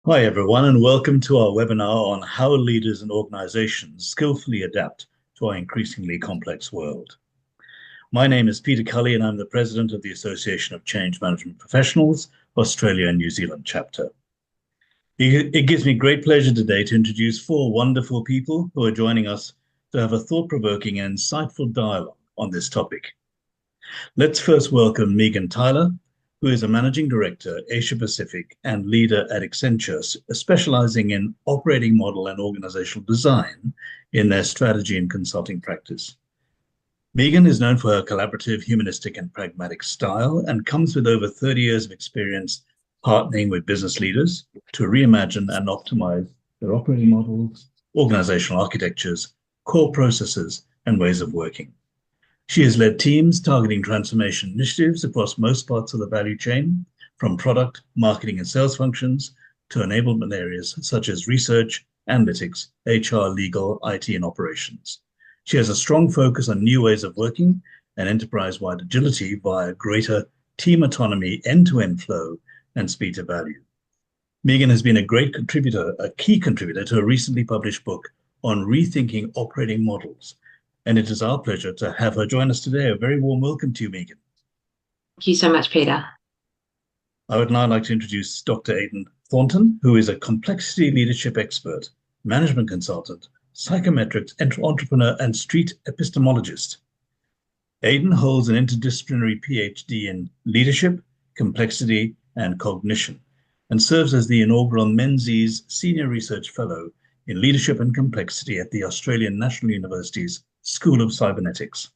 Hi, everyone, and welcome to our webinar on how leaders and organizations skillfully adapt to our increasingly complex world. My name is Peter Cully, and I'm the president of the Association of Change Management Professionals, Australia and New Zealand chapter. It gives me great pleasure today to introduce four wonderful people who are joining us to have a thought-provoking and insightful dialogue on this topic. Let's first welcome Megan Tyler, who is a managing director, Asia Pacific, and leader at Accenture, specializing in operating model and organizational design in their strategy and consulting practice. Megan is known for her collaborative, humanistic, and pragmatic style and comes with over 30 years of experience partnering with business leaders to reimagine and optimize their operating models, organizational architectures, core processes, and ways of working. She has led teams targeting transformation initiatives across most parts of the value chain, from product, marketing, and sales functions to enablement areas such as research, analytics, HR, legal, IT, and operations. She has a strong focus on new ways of working and enterprise-wide agility via greater team autonomy, end-to-end flow, and speed to value. Megan has been a key contributor to a recently published book on rethinking operating models, and it is our pleasure to have her join us today. A very warm welcome to you, Megan. Thank you so much, Peter. I would now like to introduce Dr. Aiden Thornton, who is a complexity leadership expert, management consultant, psychometrics entrepreneur, and street epistemologist. Aiden holds an interdisciplinary PhD in leadership, complexity, and cognition, and serves as the inaugural Menzies Senior Research Fellow in Leadership and Complexity at the Australian National University's School of Cybernetics.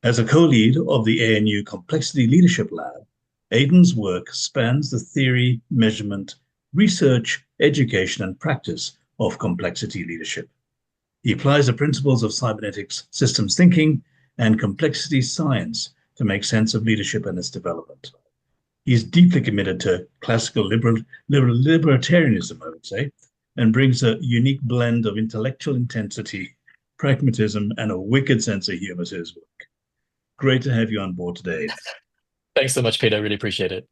As a co-lead of the ANU Complexity Leadership Lab, Aiden's work spans the theory, measurement, research, education, and practice of complexity leadership. He applies the principles of cybernetics, systems thinking, and complexity science to make sense of leadership and its development. He's deeply committed to classical libertarianism, I would say, and brings a unique blend of intellectual intensity, pragmatism, and a wicked sense of humor to his work. Great to have you on board today. Thanks so much, Peter. I really appreciate it.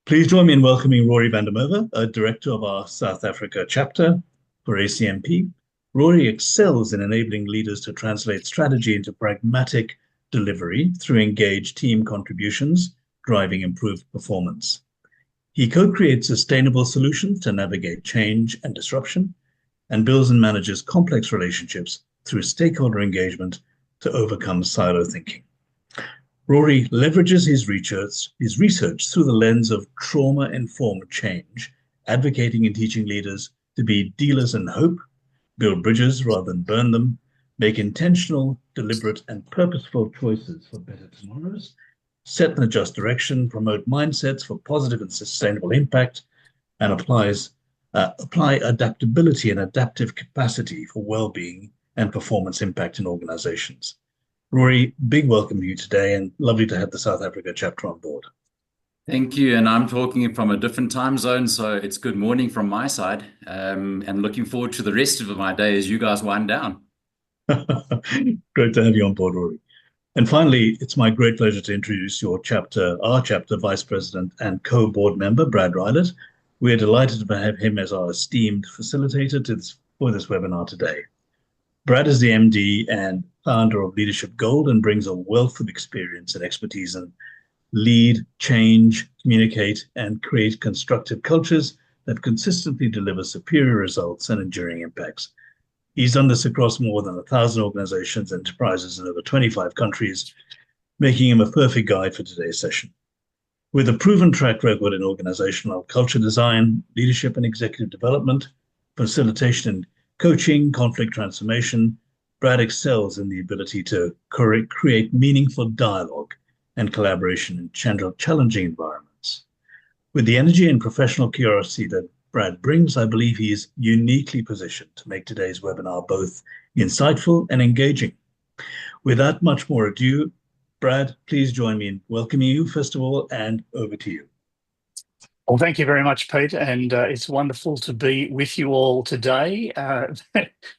Please join me in welcoming Rory van der Merwe, a director of our South Africa chapter for ACMP. Rory excels in enabling leaders to translate strategy into pragmatic delivery through engaged team contributions, driving improved performance. He co-creates sustainable solutions to navigate change and disruption, and builds and manages complex relationships through stakeholder engagement to overcome silo thinking. Rory leverages his research through the lens of trauma-informed change, advocating and teaching leaders to be dealers in hope, build bridges rather than burn them, make intentional, deliberate, and purposeful choices for better tomorrows, set and adjust direction, promote mindsets for positive and sustainable impact, and apply adaptability and adaptive capacity for well-being and performance impact in organizations. Rory, big welcome to you today, and lovely to have the South Africa chapter on board. Thank you, and I'm talking from a different time zone, so it's good morning from my side, and looking forward to the rest of my day as you guys wind down. Great to have you on board, Rory. And finally, it's my great pleasure to introduce our chapter vice president and co-board member, Brad Rilatt. We are delighted to have him as our esteemed facilitator for this webinar today. Brad is the MD and founder of Leadership Gold and brings a wealth of experience and expertise in lead, change, communicate, and create constructive cultures that consistently deliver superior results and enduring impacts. He's done this across more than 1,000 organizations and enterprises in over 25 countries, making him a perfect guide for today's session. With a proven track record in organizational culture design, leadership and executive development, facilitation and coaching, conflict transformation, Brad excels in the ability to create meaningful dialogue and collaboration in challenging environments. With the energy and professional curiosity that Brad brings, I believe he is uniquely positioned to make today's webinar both insightful and engaging. Without much more ado, Brad, please join me in welcoming you, first of all, and over to you. Well, thank you very much, Pete, and it's wonderful to be with you all today,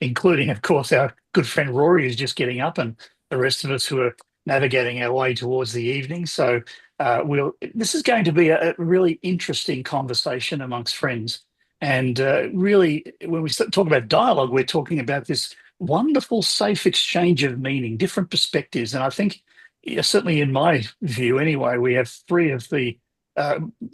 including, of course, our good friend Rory, who's just getting up, and the rest of us who are navigating our way towards the evening. So This is going to be a really interesting conversation amongst friends. And really, when we talk about dialogue, we're talking about this wonderful, safe exchange of meaning, different perspectives. And I think, certainly in my view anyway, we have three of the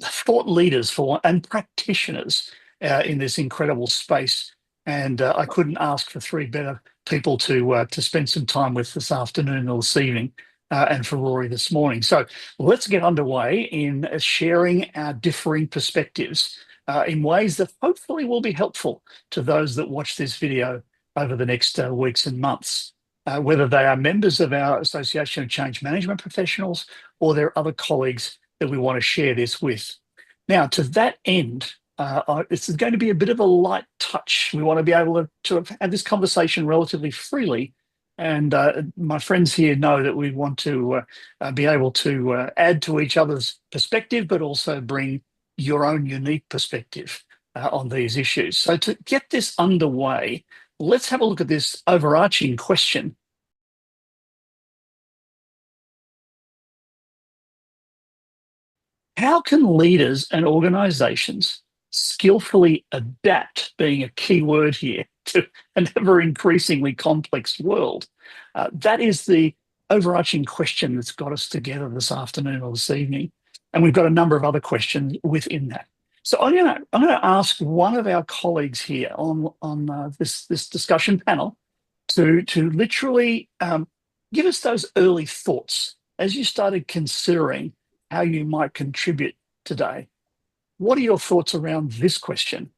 thought leaders and practitioners in this incredible space. And I couldn't ask for three better people to spend some time with this afternoon or this evening, and for Rory this morning. So let's get underway in sharing our differing perspectives in ways that hopefully will be helpful to those that watch this video over the next weeks and months, whether they are members of our Association of Change Management Professionals or there are other colleagues that we want to share this with. Now, to that end, this is going to be a bit of a light touch. We want to be able to have this conversation relatively freely. And my friends here know that we want to be able to add to each other's perspective, but also bring your own unique perspective on these issues. So to get this underway, let's have a look at this overarching question. How can leaders and organisations skillfully adapt, being a key word here, to an ever-increasingly complex world? That is the overarching question that's got us together this afternoon or this evening. And we've got a number of other questions within that. So I'm going to ask one of our colleagues here on this discussion panel to literally give us those early thoughts as you started considering how you might contribute today. What are your thoughts around this question?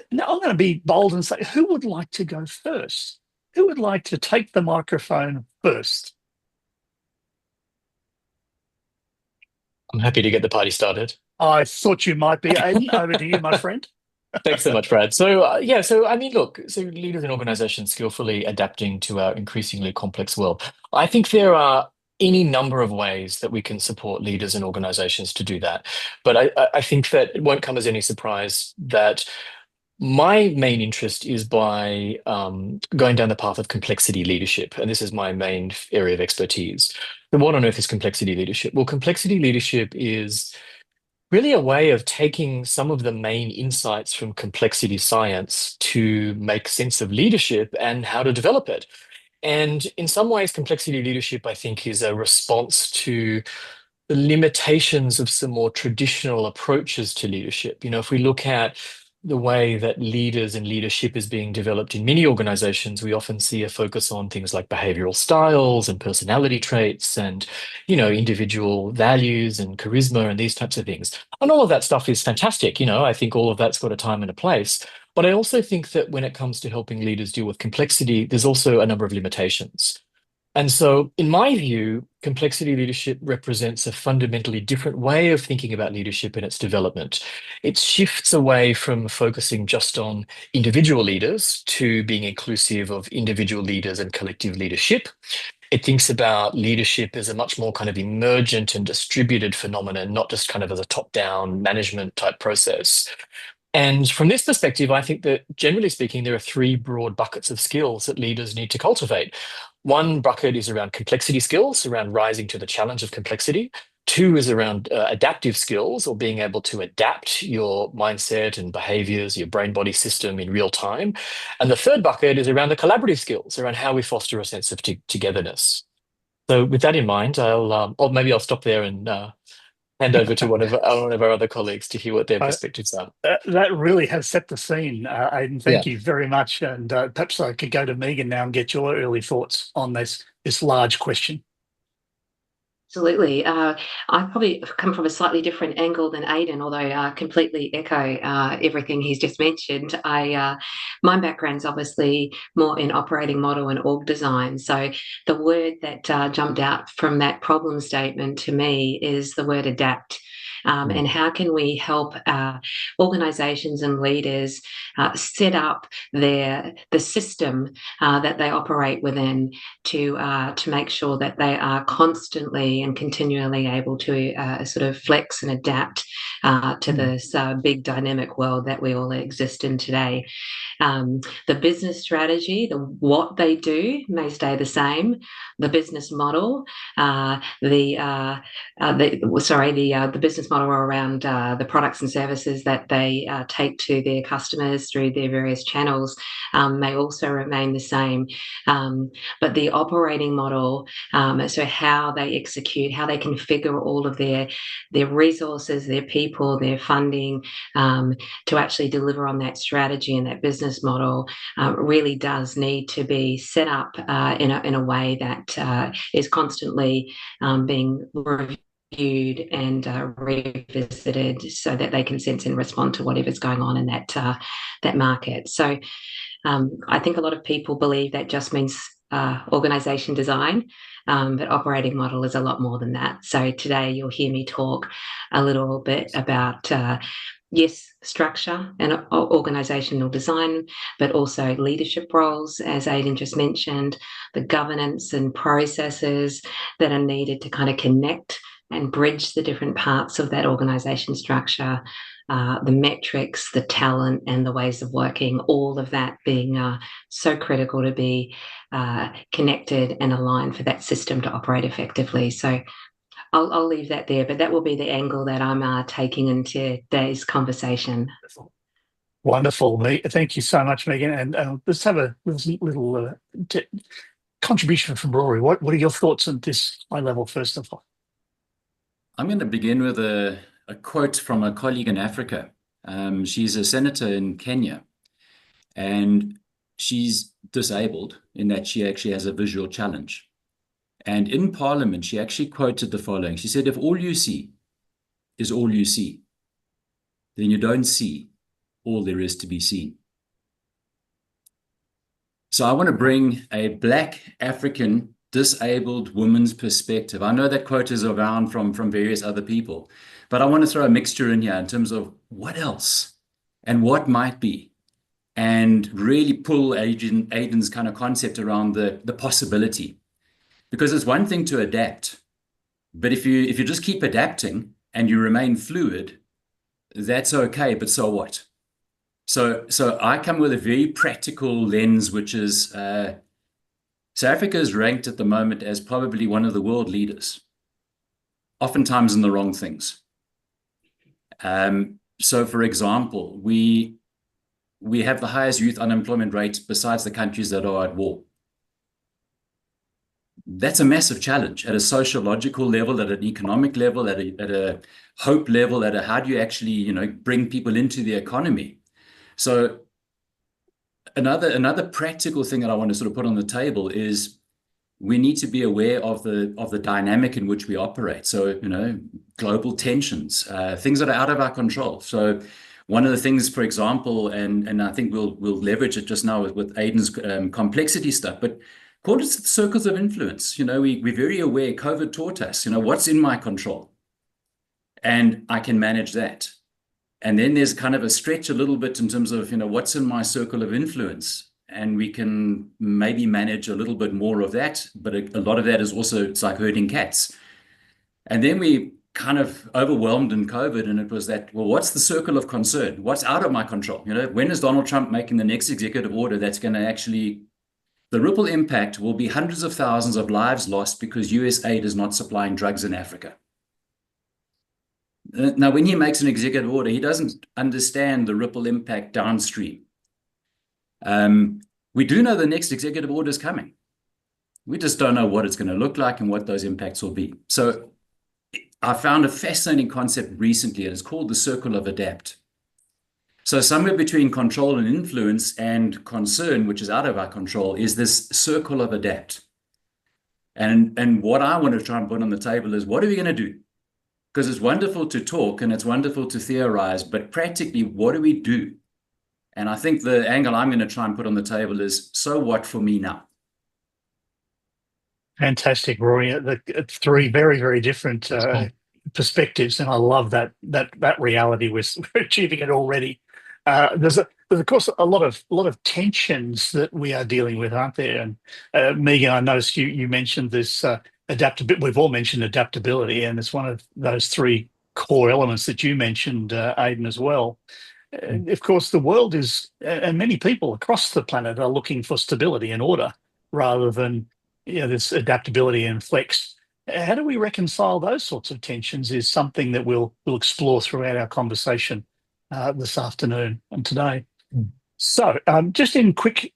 Now, I'm going to be bold and say, who would like to go first? Who would like to take the microphone first? I'm happy to get the party started. I thought you might be. Aiden, over to you, my friend. Thanks so much, Brad. So leaders and organizations skillfully adapting to our increasingly complex world. I think there are any number of ways that we can support leaders and organizations to do that. But I think that it won't come as any surprise that my main interest is by going down the path of complexity leadership. And this is my main area of expertise. So what on earth is complexity leadership? Well, complexity leadership is really a way of taking some of the main insights from complexity science to make sense of leadership and how to develop it. And in some ways, complexity leadership, I think, is a response to the limitations of some more traditional approaches to leadership. If we look at the way that leaders and leadership is being developed in many organizations, we often see a focus on things like behavioral styles and personality traits and, individual values and charisma and these types of things. And all of that stuff is fantastic. I think all of that's got a time and a place. But I also think that when it comes to helping leaders deal with complexity, there's also a number of limitations. And so, in my view, complexity leadership represents a fundamentally different way of thinking about leadership and its development. It shifts away from focusing just on individual leaders to being inclusive of individual leaders and collective leadership. It thinks about leadership as a much more kind of emergent and distributed phenomenon, not just kind of as a top-down management type process. And from this perspective, I think that generally speaking, there are three broad buckets of skills that leaders need to cultivate. One bucket is around complexity skills, around rising to the challenge of complexity. Two is around adaptive skills, or being able to adapt your mindset and behaviors, your brain-body system in real time. And the third bucket is around the collaborative skills, around how we foster a sense of togetherness. So with that in mind, maybe I'll stop there and hand over to one of our other colleagues to hear what their perspectives are. That really has set the scene, Aiden. Thank you very much. And perhaps I could go to Megan now and get your early thoughts on this large question. Absolutely. I probably come from a slightly different angle than Aiden, although I completely echo everything he's just mentioned. My background's obviously more in operating model and org design. So the word that jumped out from that problem statement to me is the word adapt. And how can we help organisations and leaders set up the system that they operate within to make sure that they are constantly and continually able to sort of flex and adapt to this big dynamic world that we all exist in today. The business strategy, what they do may stay the same. The business model, the business model around the products and services that they take to their customers through their various channels may also remain the same. But the operating model, so how they execute, how they configure all of their resources, their people, their funding to actually deliver on that strategy and that business model really does need to be set up in a way that is constantly being reviewed and revisited so that they can sense and respond to whatever's going on in that market. So I think a lot of people believe that just means organisation design, but operating model is a lot more than that. So today you'll hear me talk a little bit about yes, structure and organisational design, but also leadership roles, as Aiden just mentioned, the governance and processes that are needed to kind of connect and bridge the different parts of that organisation structure, the metrics, the talent, and the ways of working, all of that being so critical to be connected and aligned for that system to operate effectively. So I'll leave that there, but that will be the angle that I'm taking into today's conversation. Wonderful. Thank you so much, Megan. And let's have a little contribution from Rory. What are your thoughts on this high level, first of all? I'm going to begin with a quote from a colleague in Africa. She's a senator in Kenya, and she's disabled in that she actually has a visual challenge. And in Parliament, she actually quoted the following. She said, if all you see is all you see, then you don't see all there is to be seen. So I want to bring a Black African disabled woman's perspective. I know that quote is around from various other people, but I want to throw a mixture in here in terms of what else and what might be, and really pull Aiden's kind of concept around the possibility. Because it's one thing to adapt, but if you just keep adapting and you remain fluid, that's okay, but so what? So I come with a very practical lens, which is South Africa is ranked at the moment as probably one of the world leaders, oftentimes in the wrong things. So for example, we have the highest youth unemployment rate besides the countries that are at war. That's a massive challenge at a sociological level, at an economic level, at a hope level, at a how do you actually, bring people into the economy. So another practical thing that I want to sort of put on the table is we need to be aware of the dynamic in which we operate. So, global tensions, things that are out of our control. So one of the things, for example, and I think we'll leverage it just now with Aiden's complexity stuff, but call it circles of influence. We're very aware, COVID taught us, what's in my control, and I can manage that. And then there's kind of a stretch a little bit in terms of, what's in my circle of influence, and we can maybe manage a little bit more of that. But a lot of that is also, it's like herding cats. And then we kind of overwhelmed in COVID, and it was that, well, what's the circle of concern? What's out of my control? When is Donald Trump making the next executive order that's going to actually, the ripple impact will be hundreds of thousands of lives lost because US aid is not supplying drugs in Africa. Now, when he makes an executive order, he doesn't understand the ripple impact downstream. We do know the next executive order is coming. We just don't know what it's going to look like and what those impacts will be. So I found a fascinating concept recently, and it's called the circle of adapt. So somewhere between control and influence and concern, which is out of our control, is this circle of adapt. And what I want to try and put on the table is, what are we going to do? Because it's wonderful to talk and it's wonderful to theorize, but practically, what do we do? And I think the angle I'm going to try and put on the table is, so what for me now? Fantastic, Rory. Three very, very different perspectives, and I love that reality. We're achieving it already. There's of course a lot of tensions that we are dealing with, aren't there? And Megan, I noticed you mentioned this adaptability. We've all mentioned adaptability, and it's one of those three core elements that you mentioned, Aiden, as well. Of course, the world is, and many people across the planet are looking for stability and order rather than this adaptability and flex. How do we reconcile those sorts of tensions is something that we'll explore throughout our conversation this afternoon and today. So just in quick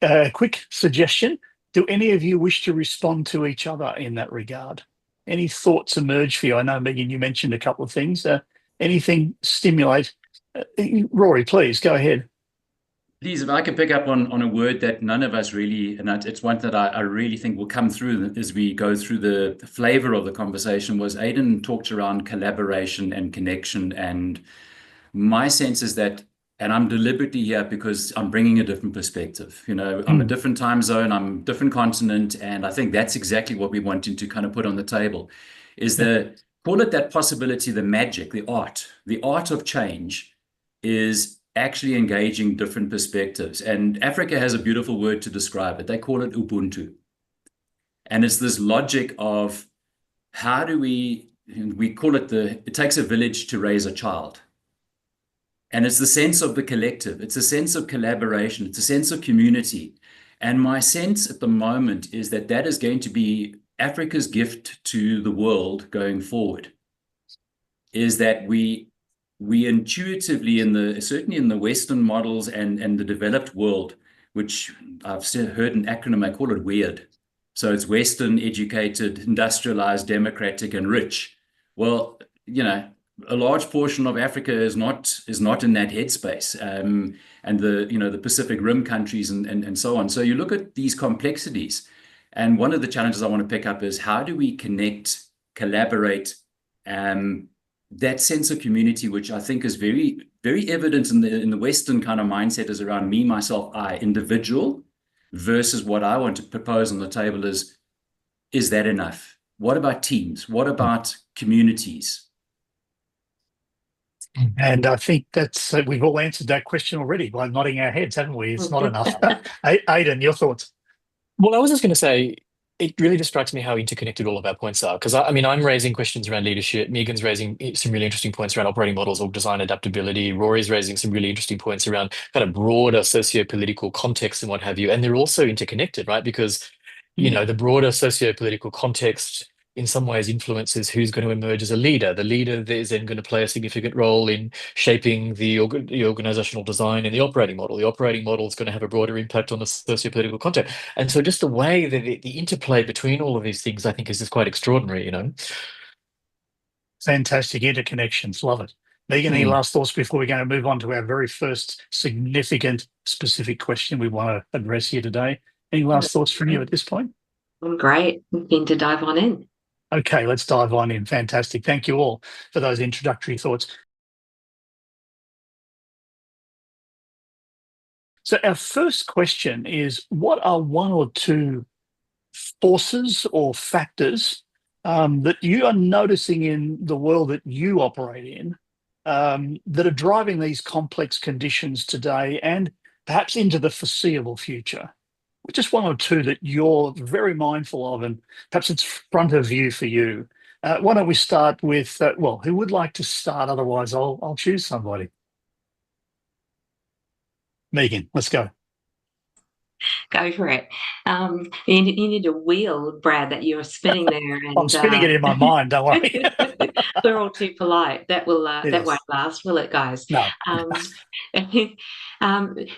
suggestion, do any of you wish to respond to each other in that regard? Any thoughts emerge for you? I know, Megan, you mentioned a couple of things. Anything stimulate? Rory, please go ahead. Please, if I can pick up on a word that none of us really, and it's one that I really think will come through as we go through the flavor of the conversation, was Aiden talked around collaboration and connection. And my sense is that, and I'm deliberately here because I'm bringing a different perspective. I'm a different time zone, I'm a different continent, and I think that's exactly what we're wanting to kind of put on the table, is call it that possibility, the magic, the art of change is actually engaging different perspectives. And Africa has a beautiful word to describe it. They call it Ubuntu. And it's this logic of how do we call it it takes a village to raise a child. And it's the sense of the collective. It's a sense of collaboration. It's a sense of community. And my sense at the moment is that is going to be Africa's gift to the world going forward, is that we intuitively, certainly in the Western models and the developed world, which I've heard an acronym, I call it WEIRD. So it's Western, educated, industrialized, democratic, and rich. Well, a large portion of Africa is not in that headspace, and the Pacific Rim countries and so on. So you look at these complexities, and one of the challenges I want to pick up is how do we connect, collaborate, that sense of community, which I think is very, very evident in the Western kind of mindset, is around me, myself, I, individual, versus what I want to propose on the table is that enough? What about teams? What about communities? And I think that's we've all answered that question already by nodding our heads, haven't we? It's not enough. Aiden, your thoughts? Well, I was just going to say, it really just strikes me how interconnected all of our points are. Because I'm raising questions around leadership. Megan's raising some really interesting points around operating models, org design, adaptability. Rory's raising some really interesting points around kind of broader socio-political context and what have you. And they're also interconnected, right? Because, the broader socio-political context in some ways influences who's going to emerge as a leader. The leader is then going to play a significant role in shaping the organizational design and the operating model. The operating model is going to have a broader impact on the socio-political context. And so just the way that the interplay between all of these things, I think, is just quite extraordinary, Fantastic interconnections. Love it. Megan, any last thoughts before we're going to move on to our very first significant specific question we want to address here today? Any last thoughts from you at this point? I'm great. Keen to dive on in. Okay, let's dive on in. Fantastic. Thank you all for those introductory thoughts. So our first question is, what are one or two forces or factors that you are noticing in the world that you operate in that are driving these complex conditions today and perhaps into the foreseeable future? Just one or two that you're very mindful of, and perhaps it's front of view for you. Why don't we start with, who would like to start? Otherwise, I'll choose somebody. Megan, let's go. Go for it. You need a wheel, Brad, that you're spinning there. And, I'm spinning it in my mind, don't worry. We're all too polite. That won't last, will it, guys? No.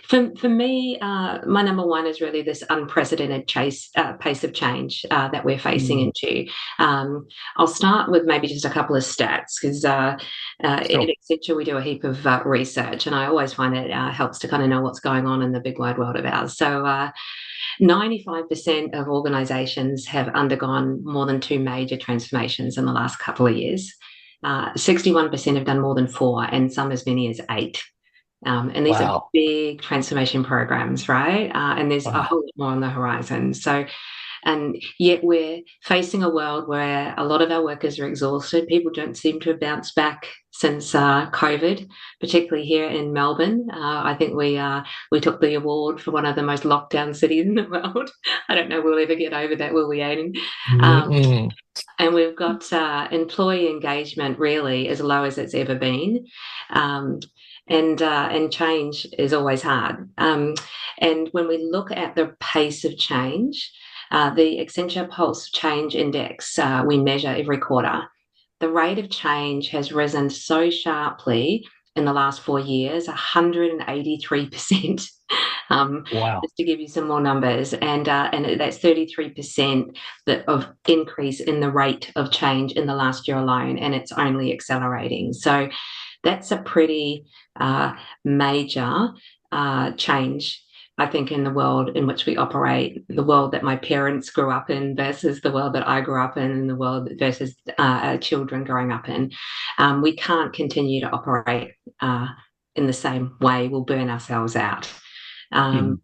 For me, my number one is really this unprecedented pace of change that we're facing into. I'll start with maybe just a couple of stats, because at Accenture we do a heap of research, and I always find it helps to kind of know what's going on in the big wide world of ours. So 95% of organisations have undergone more than 2 major transformations in the last couple of years. 61% have done more than 4, and some as many as 8. And these are big transformation programs, right? And there's a whole lot more on the horizon. So And yet we're facing a world where a lot of our workers are exhausted. People don't seem to have bounced back since COVID, particularly here in Melbourne. I think we took the award for one of the most locked down cities in the world. I don't know we'll ever get over that, will we, Aiden? And we've got employee engagement really as low as it's ever been. And change is always hard. And when we look at the pace of change, the Accenture Pulse Change Index we measure every quarter. The rate of change has risen so sharply in the last 4 years, 183%. Wow. Just to give you some more numbers, and that's 33% of increase in the rate of change in the last year alone, and it's only accelerating. So that's a pretty major change, I think, in the world in which we operate, the world that my parents grew up in versus the world that I grew up in, and the world versus children growing up in. We can't continue to operate in the same way. We'll burn ourselves out. A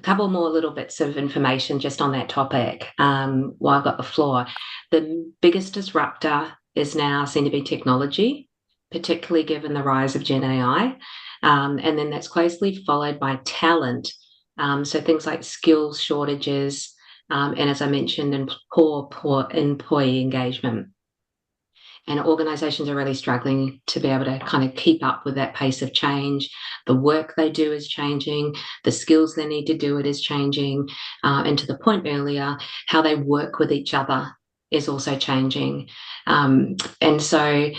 couple more little bits of information just on that topic while I've got the floor. The biggest disruptor is now seen to be technology, particularly given the rise of Gen AI. And then that's closely followed by talent. So things like skills shortages, and as I mentioned, and poor employee engagement. And organisations are really struggling to be able to kind of keep up with that pace of change. The work they do is changing. The skills they need to do it is changing. And to the point earlier, how they work with each other is also changing. And so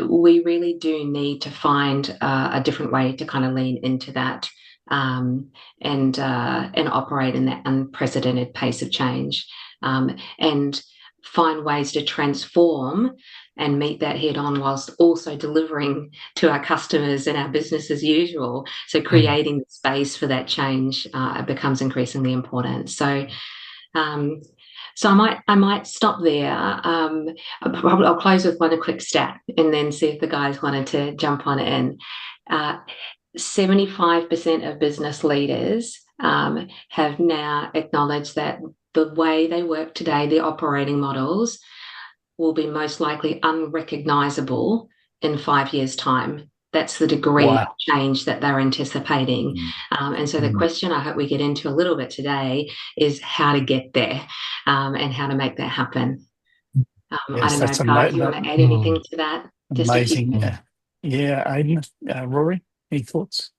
we really do need to find a different way to kind of lean into that and operate in that unprecedented pace of change, and find ways to transform and meet that head on whilst also delivering to our customers and our business as usual. So creating the space for that change becomes increasingly important. So I might stop there. I'll close with one quick stat and then see if the guys wanted to jump on in. 75% of business leaders have now acknowledged that the way they work today, their operating models, will be most likely unrecognisable in 5 years' time. That's the degree of change that they're anticipating. And so the question I hope we get into a little bit today is how to get there and how to make that happen. I don't know, guys, you want to add anything to that? Amazing. Yeah, Aiden, Rory, any thoughts?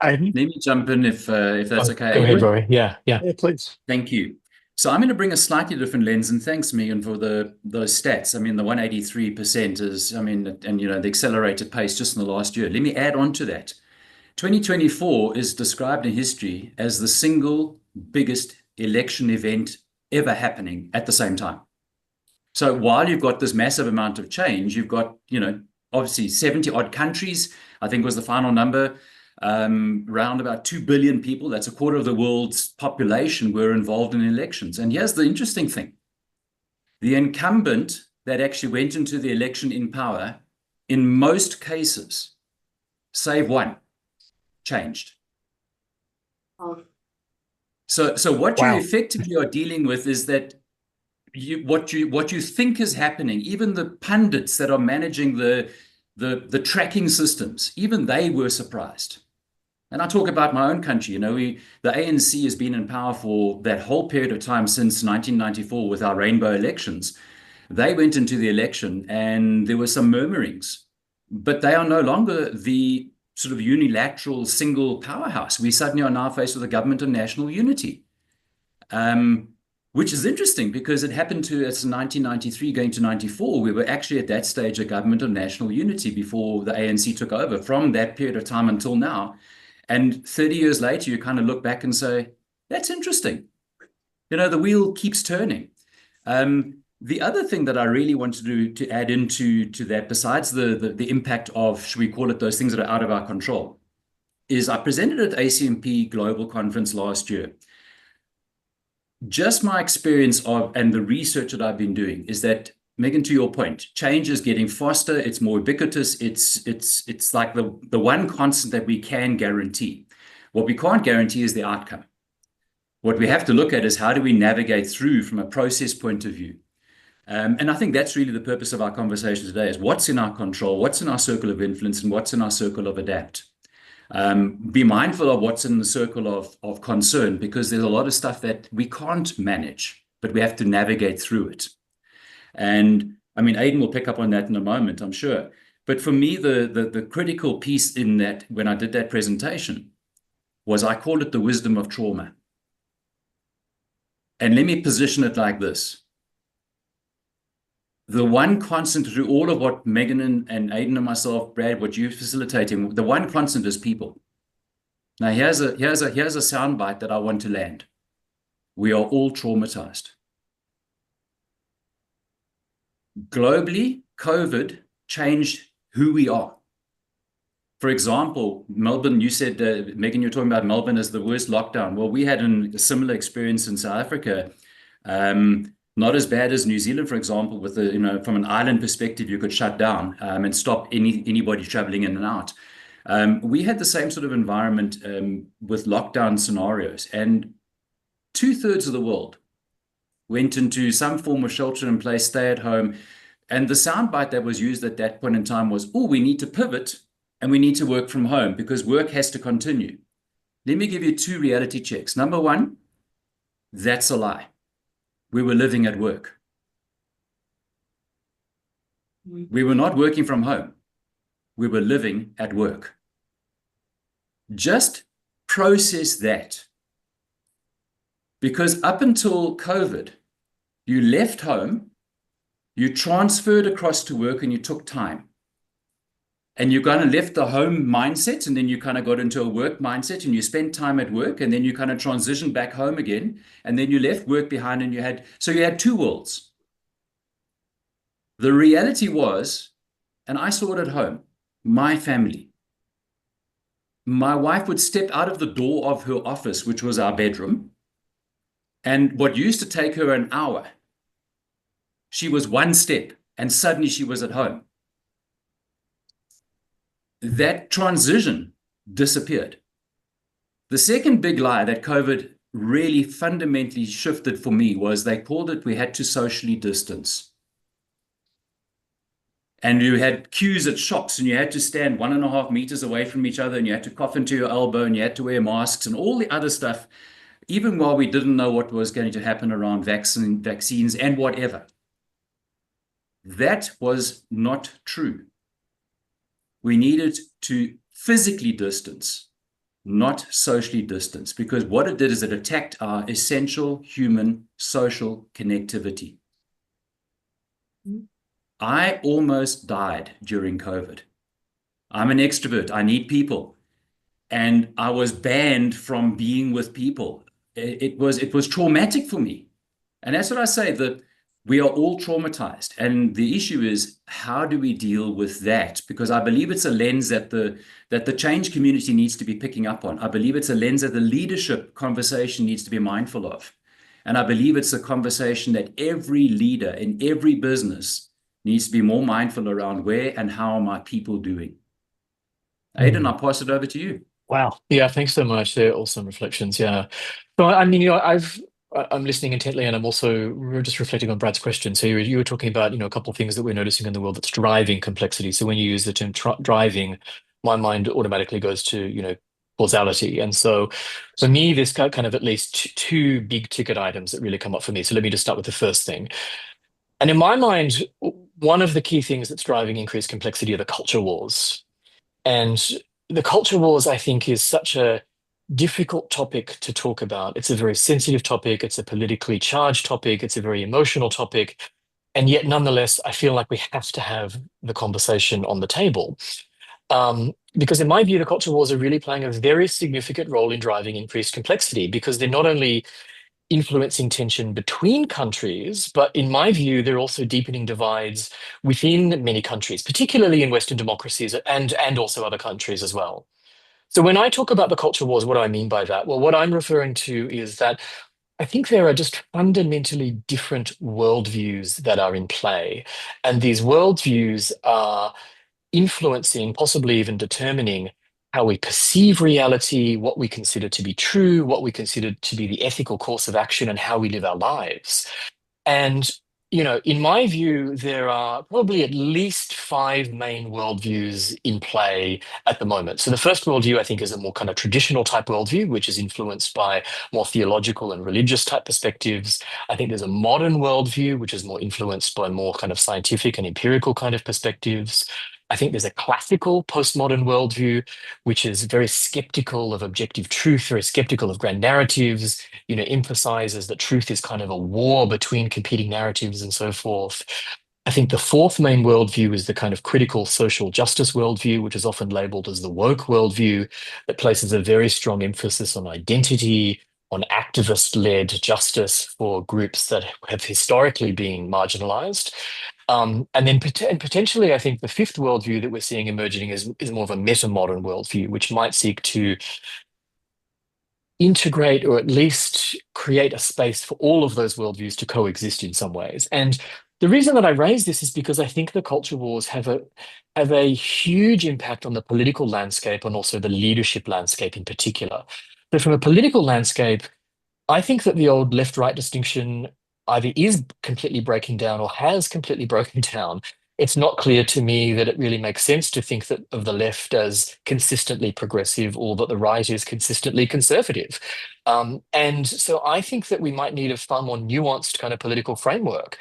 Aiden? Let me jump in if that's okay. Go ahead, Rory. Yeah, please. Thank you. So I'm going to bring a slightly different lens, and thanks, Megan, for those stats. I mean, the 183% is, and the accelerated pace just in the last year. Let me add on to that. 2024 is described in history as the single biggest election event ever happening at the same time. So while you've got this massive amount of change, you've got, obviously 70 odd countries, I think was the final number, around about 2 billion people, that's a quarter of the world's population, were involved in elections. And here's the interesting thing. The incumbent that actually went into the election in power, in most cases, save one, changed. So what you effectively are dealing with is that what you think is happening, even the pundits that are managing the tracking systems, even they were surprised. And I talk about my own country. The ANC has been in power for that whole period of time since 1994 with our rainbow elections. They went into the election and there were some murmurings, but they are no longer the sort of unilateral single powerhouse. We suddenly are now faced with a government of national unity, which is interesting because it happened to us in 1993 going to 94. We were actually at that stage a government of national unity before the ANC took over. From that period of time until now, and 30 years later, you kind of look back and say, that's interesting. The wheel keeps turning. The other thing that I really want to add into that, besides the impact of, should we call it, those things that are out of our control, is I presented at ACMP Global Conference last year. Just my experience and the research that I've been doing is that, Megan, to your point, change is getting faster, it's more ubiquitous, it's like the one constant that we can guarantee. What we can't guarantee is the outcome. What we have to look at is how do we navigate through from a process point of view. And I think that's really the purpose of our conversation today, is what's in our control, what's in our circle of influence, and what's in our circle of adapt. Be mindful of what's in the circle of concern, because there's a lot of stuff that we can't manage, but we have to navigate through it. And I mean, Aiden will pick up on that in a moment, I'm sure. But for me, the critical piece in that, when I did that presentation, was I call it the wisdom of trauma. And let me position it like this. The one constant through all of what Megan and Aiden and myself, Brad, what you're facilitating, the one constant is people. Now, here's a soundbite that I want to land. We are all traumatized. Globally, COVID changed who we are. For example, Melbourne, you said, Megan, you're talking about Melbourne as the worst lockdown. Well, we had a similar experience in South Africa. Not as bad as New Zealand, for example, with from an island perspective, you could shut down and stop anybody traveling in and out. We had the same sort of environment with lockdown scenarios, and 2/3 of the world went into some form of shelter in place, stay at home. And the soundbite that was used at that point in time was, oh, we need to pivot and we need to work from home because work has to continue. Let me give you 2 reality checks. Number one, that's a lie. We were living at work. We were not working from home. We were living at work. Just process that. Because up until COVID, you left home, you transferred across to work, and you took time. And you kind of left the home mindset, and then you kind of got into a work mindset, and you spent time at work, and then you kind of transitioned back home again, and then you left work behind, and you had 2 worlds. The reality was, and I saw it at home, my family. My wife would step out of the door of her office, which was our bedroom, and what used to take her an hour, she was 1 step, and suddenly she was at home. That transition disappeared. The second big lie that COVID really fundamentally shifted for me was they called it we had to socially distance. And you had queues at shops, and you had to stand 1.5 meters away from each other, and you had to cough into your elbow, and you had to wear masks and all the other stuff, even while we didn't know what was going to happen around vaccines and whatever. That was not true. We needed to physically distance, not socially distance, because what it did is it attacked our essential human social connectivity. I almost died during COVID. I'm an extrovert. I need people. And I was banned from being with people. It was traumatic for me. And that's what I say, that we are all traumatized. And the issue is, how do we deal with that? Because I believe it's a lens that the change community needs to be picking up on. I believe it's a lens that the leadership conversation needs to be mindful of. And I believe it's a conversation that every leader in every business needs to be more mindful around. Where and how are my people doing? Aiden, I'll pass it over to you. Wow. Yeah, thanks so much. They're awesome reflections. Yeah. So, I mean, I'm listening intently, and I'm also just reflecting on Brad's question. So you were talking about, a couple of things that we're noticing in the world that's driving complexity. So when you use the term driving, my mind automatically goes to, causality. And so for me, there's kind of at least 2 big ticket items that really come up for me. So let me just start with the first thing. And in my mind, one of the key things that's driving increased complexity are the culture wars. And the culture wars, I think, is such a difficult topic to talk about. It's a very sensitive topic. It's a politically charged topic. It's a very emotional topic. And yet, nonetheless, I feel like we have to have the conversation on the table. Because in my view, the culture wars are really playing a very significant role in driving increased complexity, because they're not only influencing tension between countries, but in my view, they're also deepening divides within many countries, particularly in Western democracies and also other countries as well. So when I talk about the culture wars, what do I mean by that? Well, what I'm referring to is that I think there are just fundamentally different worldviews that are in play. And these worldviews are influencing, possibly even determining, how we perceive reality, what we consider to be true, what we consider to be the ethical course of action, and how we live our lives. And, in my view, there are probably at least 5 main worldviews in play at the moment. So the first worldview, I think, is a more kind of traditional type worldview, which is influenced by more theological and religious type perspectives. I think there's a modern worldview, which is more influenced by more kind of scientific and empirical kind of perspectives. I think there's a classical postmodern worldview, which is very skeptical of objective truth, very skeptical of grand narratives, emphasizes that truth is kind of a war between competing narratives and so forth. I think the fourth main worldview is the kind of critical social justice worldview, which is often labeled as the woke worldview, that places a very strong emphasis on identity, on activist-led justice for groups that have historically been marginalized. And then potentially, I think the fifth worldview that we're seeing emerging is more of a meta-modern worldview, which might seek to integrate or at least create a space for all of those worldviews to coexist in some ways. And the reason that I raise this is because I think the culture wars have a huge impact on the political landscape and also the leadership landscape in particular. So from a political landscape, I think that the old left-right distinction either is completely breaking down or has completely broken down. It's not clear to me that it really makes sense to think that of the left as consistently progressive or that the right is consistently conservative. And so I think that we might need a far more nuanced kind of political framework.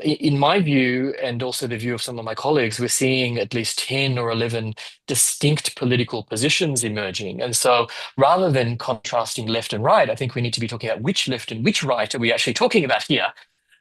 In my view, and also the view of some of my colleagues, we're seeing at least 10 or 11 distinct political positions emerging. And so rather than contrasting left and right, I think we need to be talking about which left and which right are we actually talking about here.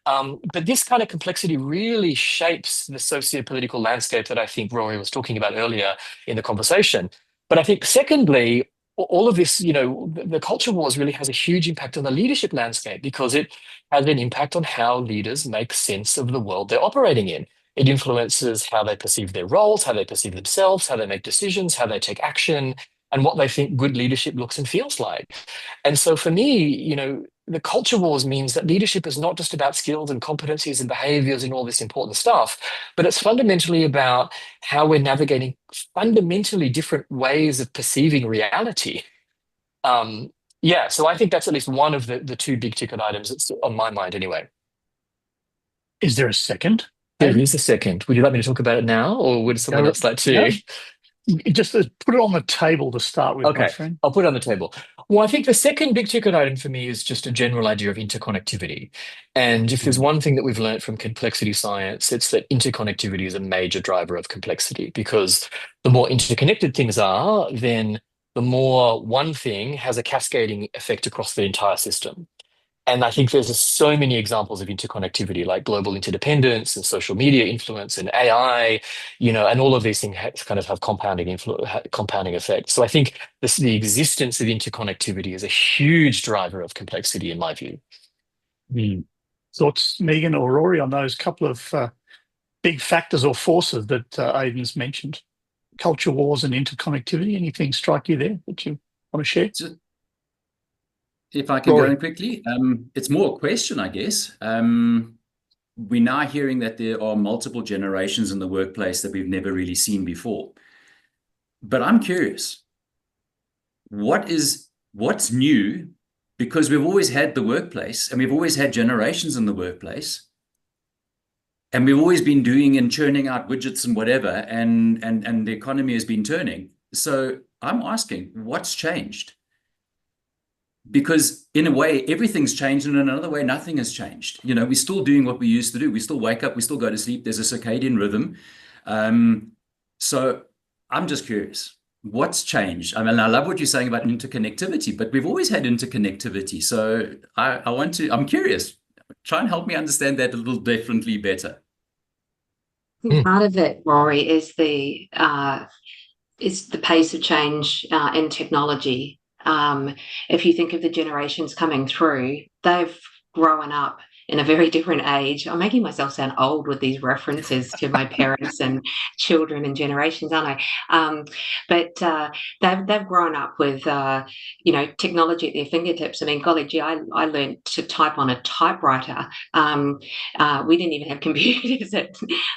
But this kind of complexity really shapes the socio-political landscape that I think Rory was talking about earlier in the conversation. But I think secondly, all of this, the culture wars really has a huge impact on the leadership landscape because it has an impact on how leaders make sense of the world they're operating in. It influences how they perceive their roles, how they perceive themselves, how they make decisions, how they take action, and what they think good leadership looks and feels like. And so for me, the culture wars means that leadership is not just about skills and competencies and behaviors and all this important stuff, but it's fundamentally about how we're navigating fundamentally different ways of perceiving reality. So I think that's at least one of the 2 big ticket items that's on my mind anyway. Is there a second? There is a second. Would you like me to talk about it now, or would someone else like to? No. Just put it on the table to start with, Okay, my friend. I'll put it on the table. Well, I think the second big ticket item for me is just a general idea of interconnectivity. And if there's one thing that we've learned from complexity science, it's that interconnectivity is a major driver of complexity, because the more interconnected things are, then the more one thing has a cascading effect across the entire system. And I think there's just so many examples of interconnectivity, like global interdependence and social media influence and AI, and all of these things kind of have compounding effects. So I think the existence of interconnectivity is a huge driver of complexity, in my view. Thoughts, Megan or Rory, on those couple of big factors or forces that Aiden's mentioned? Culture wars and interconnectivity. Anything strike you there that you want to share? If I can Rory. go in quickly, it's more a question, I guess. We're now hearing that there are multiple generations in the workplace that we've never really seen before. But I'm curious, what's new? Because we've always had the workplace and we've always had generations in the workplace. And we've always been doing and churning out widgets and whatever, and the economy has been turning. So I'm asking, what's changed? Because in a way, everything's changed, and in another way, nothing has changed. We're still doing what we used to do. We still wake up, we still go to sleep. There's a circadian rhythm. So I'm just curious, what's changed? I mean, I love what you're saying about interconnectivity, but we've always had interconnectivity. So I'm curious. Try and help me understand that a little differently better. Part of it, Rory, is the pace of change in technology. If you think of the generations coming through, they've grown up in a very different age. I'm making myself sound old with these references to my parents and children and generations, aren't I? But they've grown up with technology at their fingertips. I mean, golly gee, I learned to type on a typewriter. We didn't even have computers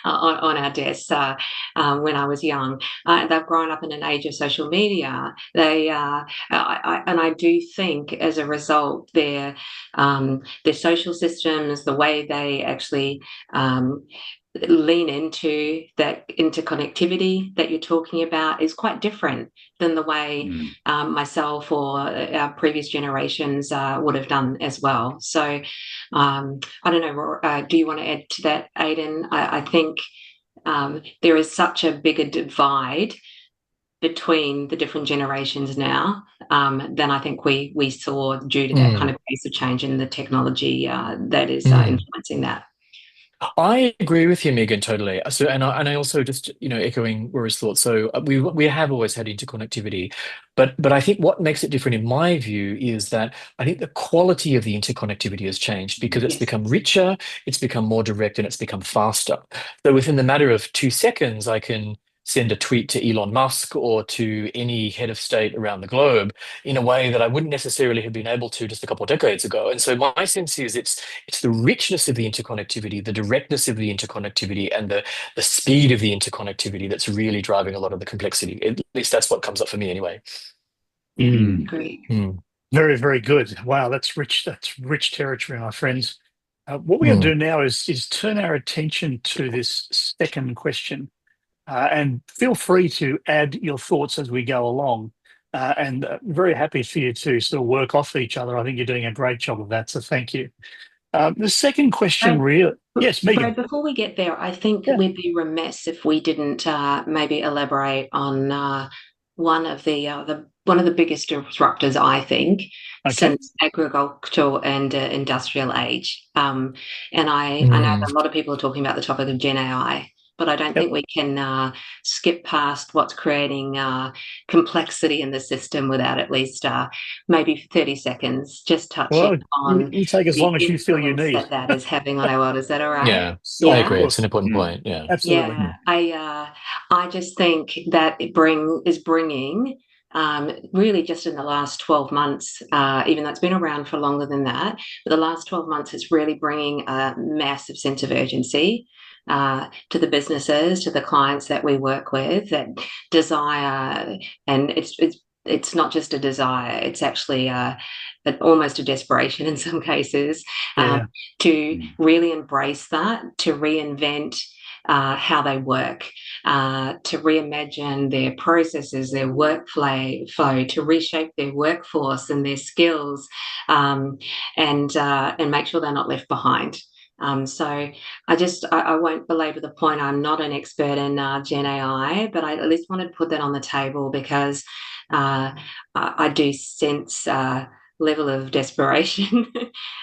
on our desks when I was young. They've grown up in an age of social media. I do think as a result, their social systems, the way they actually lean into that interconnectivity that you're talking about is quite different than the way myself or our previous generations would have done as well. So I don't know, do you want to add to that, Aiden? I think there is such a bigger divide between the different generations now than I think we saw due to that kind of pace of change in the technology that is influencing that. I agree with you, Megan, totally. So, and I also just, echoing Rory's thoughts. So we have always had interconnectivity, but I think what makes it different, in my view, is that I think the quality of the interconnectivity has changed because it's become richer, it's become more direct, and it's become faster. So within the matter of 2 seconds, I can send a tweet to Elon Musk or to any head of state around the globe in a way that I wouldn't necessarily have been able to just a couple of decades ago. And so my sense is it's the richness of the interconnectivity, the directness of the interconnectivity, and the speed of the interconnectivity that's really driving a lot of the complexity. At least that's what comes up for me anyway. Great. Very, very good. Wow, that's rich. That's rich territory, my friends. What we're going to do now is turn our attention to this second question. And feel free to add your thoughts as we go along. And very happy for you to sort of work off each other. I think you're doing a great job of that, so thank you. The second question, yes, Megan. Brad, before we get there, I think we'd be remiss if we didn't maybe elaborate on one of the biggest disruptors, I think, since agricultural and industrial age. And I know that a lot of people are talking about the topic of Gen AI. But I don't think we can skip past what's creating complexity in the system without at least maybe 30 seconds just touching on you take as long as you feel you need that is having on our world. Is that all right? Yeah, I agree. It's an important point. Yeah, absolutely. Yeah, I just think that it is bringing. Really just in the last 12 months, even though it's been around for longer than that, but the last 12 months it's really bringing a massive sense of urgency to the businesses, to the clients that we work with, that desire, and it's not just a desire, it's actually almost a desperation in some cases, to really embrace that, to reinvent how they work, to reimagine their processes, their workflow, to reshape their workforce and their skills, and make sure they're not left behind. So I won't belabor the point. I'm not an expert in Gen AI, but I at least wanted to put that on the table because I do sense level of desperation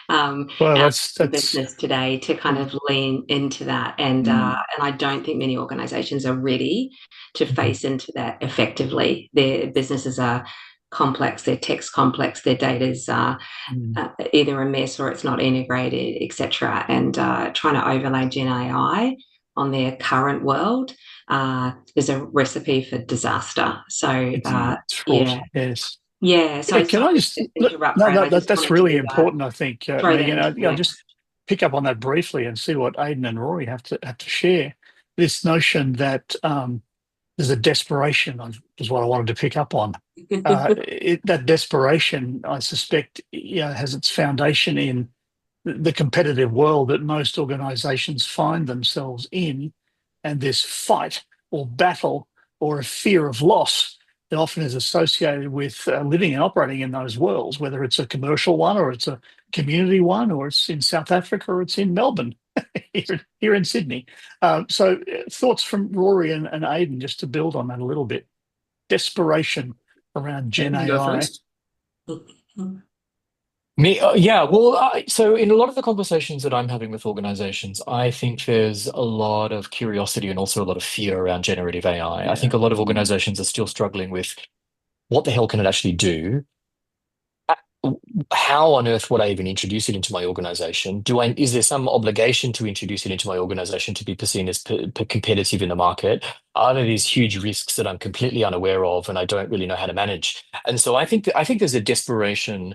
that's business today to kind of lean into that, and I don't think many organizations are ready to face into that effectively. Their businesses are complex, their tech's complex, their data's either a mess or it's not integrated, etc. And trying to overlay Gen AI on their current world is a recipe for disaster. So So can I just interrupt? That's really important. I think, Megan. I'll just pick up on that briefly and see what Aiden and Rory have to share. This notion that there's a desperation is what I wanted to pick up on. That desperation, I suspect, has its foundation in the competitive world that most organisations find themselves in, and this fight or battle or a fear of loss that often is associated with living and operating in those worlds, whether it's a commercial one or it's a community one or it's in South Africa or it's in Melbourne, here in Sydney. So thoughts from Rory and Aiden, just to build on that a little bit. Desperation around Gen AI. Go first. So in a lot of the conversations that I'm having with organizations, I think there's a lot of curiosity and also a lot of fear around generative AI. I think a lot of organizations are still struggling with what the hell can it actually do? how on earth would I even introduce it into my organization? Is there some obligation to introduce it into my organization to be seen as competitive in the market? Are there these huge risks that I'm completely unaware of and I don't really know how to manage? And so I think there's a desperation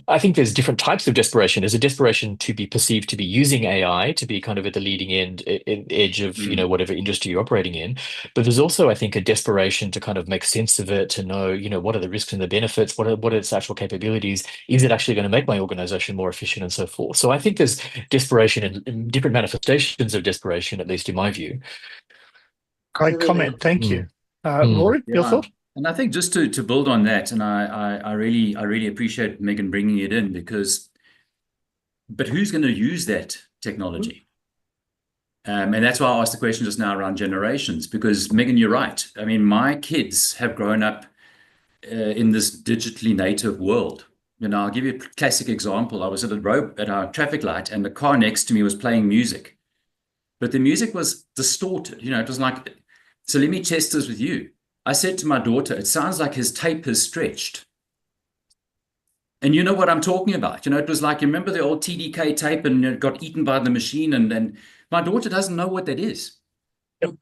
I think there's different types of desperation. There's a desperation to be perceived to be using AI to be kind of at the leading edge of, whatever industry you're operating in. But there's also, I think, a desperation to kind of make sense of it, to know, what are the risks and the benefits, what are its actual capabilities? Is it actually going to make my organization more efficient and so forth? So I think there's desperation and different manifestations of desperation, at least in my view. Great comment. Thank you. Rory, your thought? And I think just to build on that, and I really appreciate Megan bringing it in, but who's going to use that technology? And that's why I asked the question just now around generations, because Megan, you're right. I mean, my kids have grown up in this digitally native world. I'll give you a classic example. I was at our traffic light, and the car next to me was playing music, but the music was distorted. It was like, so let me test this with you. I said to my daughter, it sounds like his tape has stretched. And you know what I'm talking about. It was like, you remember the old TDK tape and it got eaten by the machine. And my daughter doesn't know what that is.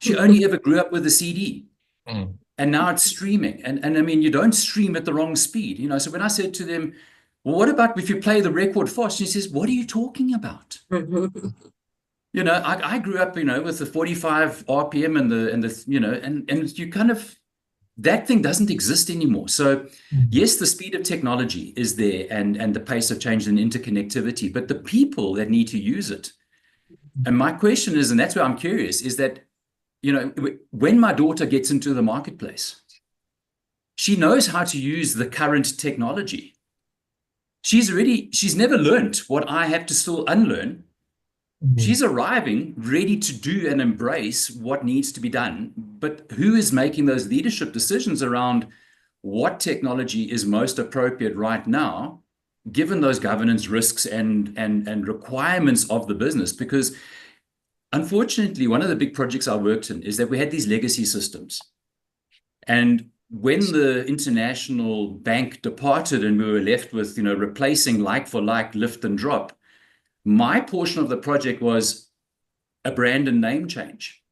She only ever grew up with a CD. And now it's streaming. And I mean, you don't stream at the wrong speed. So when I said to them, well, what about if you play the record fast? She says, what are you talking about? I grew up, with the 45 RPM and you kind of, that thing doesn't exist anymore. So yes, the speed of technology is there and the pace of change and interconnectivity, but the people that need to use it. And my question is, and that's where I'm curious, is that, when my daughter gets into the marketplace, she knows how to use the current technology. She's never learned what I have to still unlearn. She's arriving ready to do and embrace what needs to be done. But who is making those leadership decisions around what technology is most appropriate right now, given those governance risks and requirements of the business? Because unfortunately, one of the big projects I worked in is that we had these legacy systems. And when the international bank departed and we were left with, replacing like for like, lift and drop, my portion of the project was a brand and name change.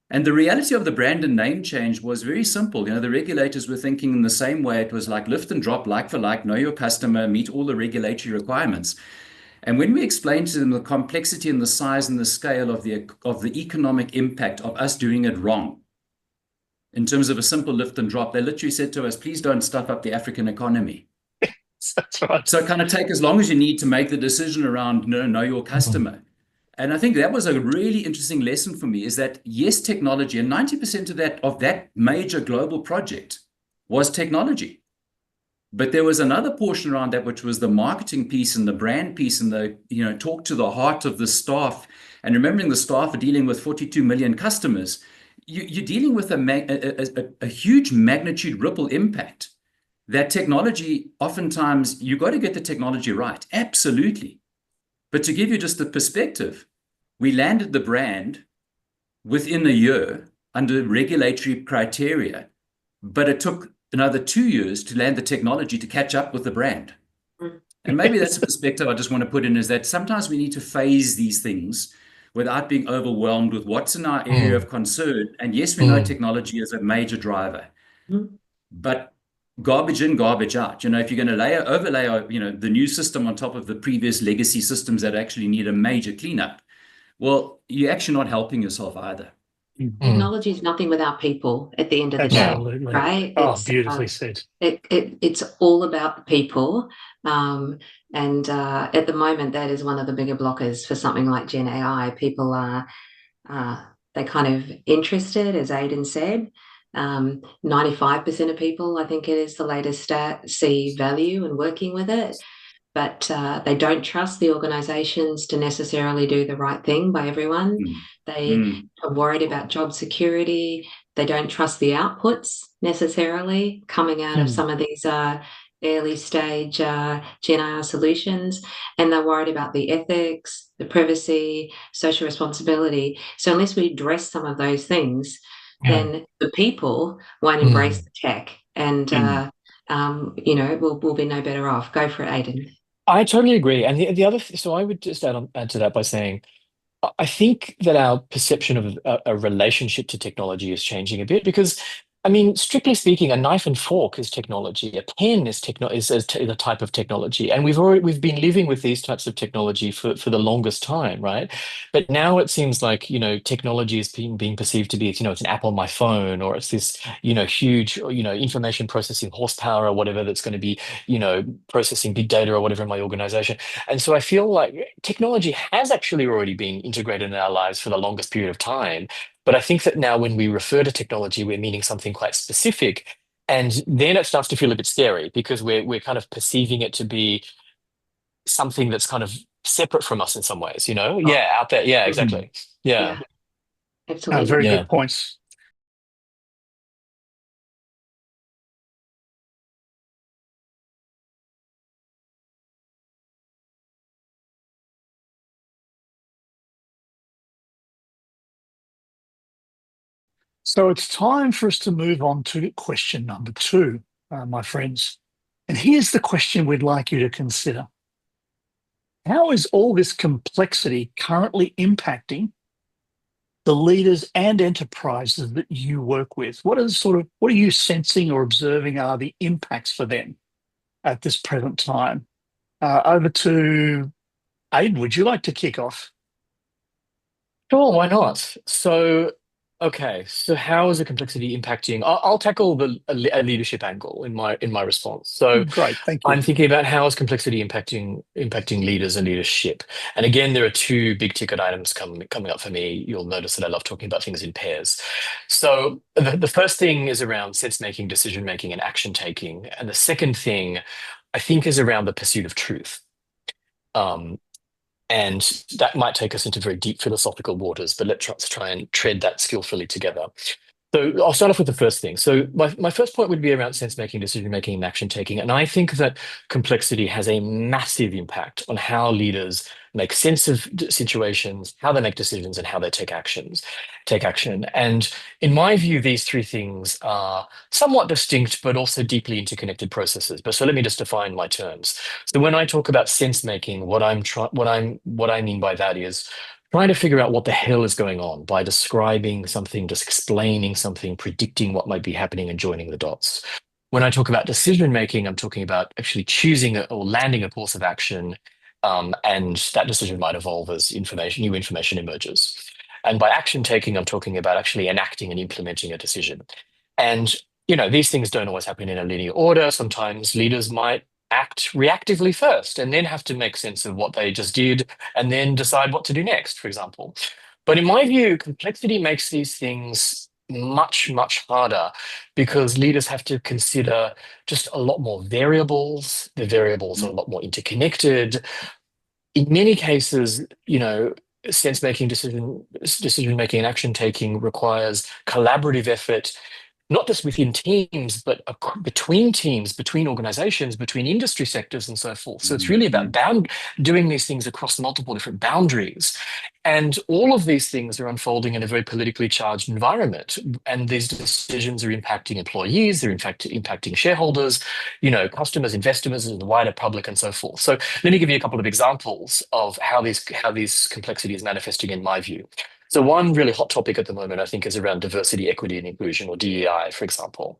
And the reality of the brand and name change was very simple. The regulators were thinking in the same way. It was like lift and drop, like for like, know your customer, meet all the regulatory requirements. And when we explained to them the complexity and the size and the scale of the economic impact of us doing it wrong, in terms of a simple lift and drop, they literally said to us, please don't stuff up the African economy. That's right. So kind of take as long as you need to make the decision around know your customer. And I think that was a really interesting lesson for me, is that yes, technology, and 90% of that major global project was technology. But there was another portion around that, which was the marketing piece and the brand piece and the, talk to the heart of the staff. And remembering the staff are dealing with 42 million customers, you're dealing with a huge magnitude ripple impact. That technology, oftentimes, you got to get the technology right. Absolutely. But to give you just the perspective, we landed the brand within a year under regulatory criteria, but it took another 2 years to land the technology to catch up with the brand. And maybe that's a perspective I just want to put in, is that sometimes we need to phase these things without being overwhelmed with what's in our area of concern. And yes, we know technology is a major driver, but garbage in, garbage out. If you're going to overlay, the new system on top of the previous legacy systems that actually need a major cleanup, well, you're actually not helping yourself either. Technology is nothing without people at the end of the day, right? Oh, beautifully said. It's all about the people. And at the moment, that is one of the bigger blockers for something like Gen AI. People are they kind of interested, as Aiden said. 95% of people, I think it is the latest stat, see value in working with it, but they don't trust the organisations to necessarily do the right thing by everyone. They are worried about job security. They don't trust the outputs necessarily coming out of some of these early stage Gen AI solutions, and they're worried about the ethics, the privacy, social responsibility. So unless we address some of those things, then the people won't embrace the tech. And we'll be no better off. Go for it, Aiden. I totally agree. And the other, so I would just add to that by saying, I think that our perception of a relationship to technology is changing a bit because, I mean, strictly speaking, a knife and fork is technology. A pen is a type of technology, and we've been living with these types of technology for the longest time, right? But now it seems like technology is being perceived to be it's an app on my phone, or it's this huge information processing horsepower or whatever that's going to be processing big data or whatever in my organization. And so I feel like technology has actually already been integrated in our lives for the longest period of time. But I think that now when we refer to technology, we're meaning something quite specific. And then it starts to feel a bit scary because we're kind of perceiving it to be something that's kind of separate from us in some ways, Yeah, out there. Yeah, exactly. Yeah. Absolutely. Very good points. So it's time for us to move on to question number 2, my friends. And here's the question we'd like you to consider. How is all this complexity currently impacting the leaders and enterprises that you work with? What are you sensing or observing are the impacts for them at this present time? Over to Aiden, would you like to kick off? Sure, why not? So how is the complexity impacting? I'll tackle a leadership angle in my response. So Great, thank you. I'm thinking about how is complexity impacting leaders and leadership. And again, there are 2 big ticket items coming up for me. You'll notice that I love talking about things in pairs. So the first thing is around sense making, decision making, and action taking. And the second thing I think is around the pursuit of truth. And that might take us into very deep philosophical waters, but let's try and tread that skillfully together. So I'll start off with the first thing. So my first point would be around sense-making, decision-making, and action-taking. And I think that complexity has a massive impact on how leaders make sense of situations, how they make decisions, and how they take action. And in my view, these 3 things are somewhat distinct, but also deeply interconnected processes. But so let me just define my terms. So when I talk about sense-making, what I mean by that is trying to figure out what the hell is going on by describing something, just explaining something, predicting what might be happening and joining the dots. When I talk about decision making, I'm talking about actually choosing or landing a course of action, and that decision might evolve as new information emerges. And by action taking, I'm talking about actually enacting and implementing a decision. And these things don't always happen in a linear order. Sometimes leaders might act reactively first and then have to make sense of what they just did and then decide what to do next, for example. But in my view, complexity makes these things much, much harder because leaders have to consider just a lot more variables. The variables are a lot more interconnected. In many cases, sense making, decision making, and action taking requires collaborative effort, not just within teams, but between teams, between organizations, between industry sectors, and so forth. So it's really about doing these things across multiple different boundaries. And all of these things are unfolding in a very politically charged environment. And these decisions are impacting employees, they're in fact impacting shareholders, customers, investors, and the wider public, and so forth. So let me give you a couple of examples of how these complexity is manifesting in my view. So one really hot topic at the moment, I think, is around diversity, equity, and inclusion, or DEI, for example.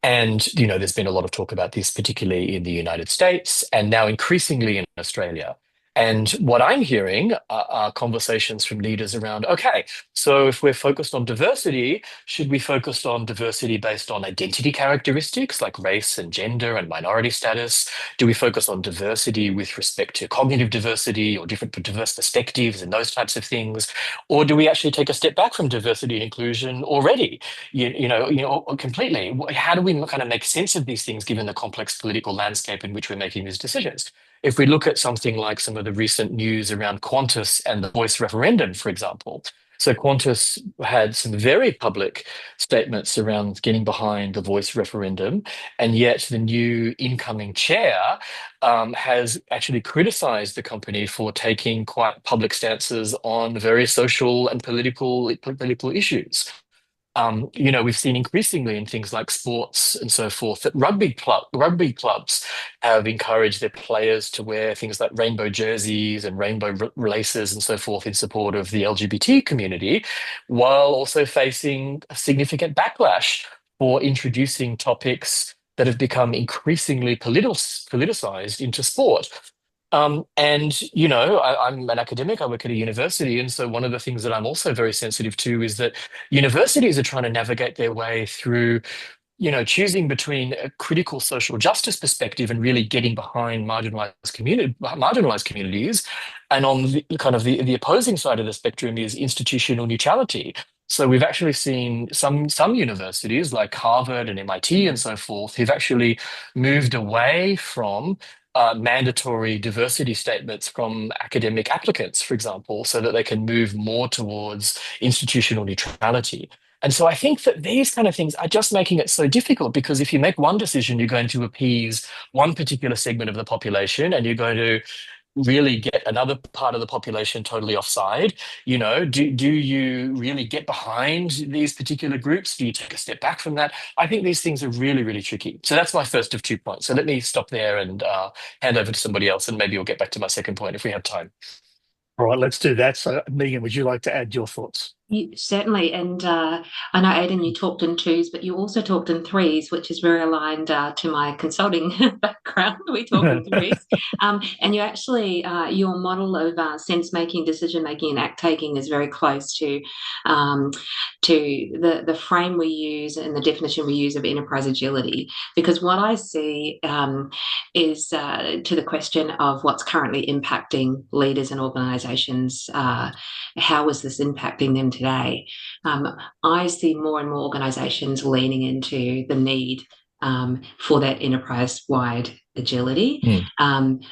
And, there's been a lot of talk about this, particularly in the United States and now increasingly in Australia. And what I'm hearing are conversations from leaders around, okay, so if we're focused on diversity, should we focus on diversity based on identity characteristics like race and gender and minority status? Do we focus on diversity with respect to cognitive diversity or diverse perspectives and those types of things? Or do we actually take a step back from diversity and inclusion already, completely? How do we kind of make sense of these things given the complex political landscape in which we're making these decisions? If we look at something like some of the recent news around Qantas and the voice referendum, for example. So Qantas had some very public statements around getting behind the voice referendum, and yet the new incoming chair has actually criticized the company for taking quite public stances on very social and political issues. We've seen increasingly in things like sports and so forth that rugby clubs have encouraged their players to wear things like rainbow jerseys and rainbow laces and so forth in support of the LGBT community, while also facing a significant backlash for introducing topics that have become increasingly politicized into sport. I'm an academic, I work at a university. And so one of the things that I'm also very sensitive to is that universities are trying to navigate their way through, choosing between a critical social justice perspective and really getting behind marginalized communities. And on the kind of the opposing side of the spectrum is institutional neutrality. So we've actually seen some universities like Harvard and MIT and so forth who've actually moved away from mandatory diversity statements from academic applicants, for example, so that they can move more towards institutional neutrality. And so I think that these kind of things are just making it so difficult, because if you make one decision, you're going to appease one particular segment of the population and you're going to really get another part of the population totally offside. Do you really get behind these particular groups? Do you take a step back from that? I think these things are really, really tricky. So that's my first of 2 points. So let me stop there and hand over to somebody else, and maybe we'll get back to my second point if we have time. All right, let's do that. So, Megan, would you like to add your thoughts? Certainly, and I know, Aiden, you talked in twos, but you also talked in threes, which is very aligned to my consulting background. We talk in threes, and you actually, your model of sense-making, decision-making, and act-taking is very close to the frame we use and the definition we use of enterprise agility. Because what I see is to the question of what's currently impacting leaders and organisations. How is this impacting them today? I see more and more organisations leaning into the need for that enterprise-wide agility,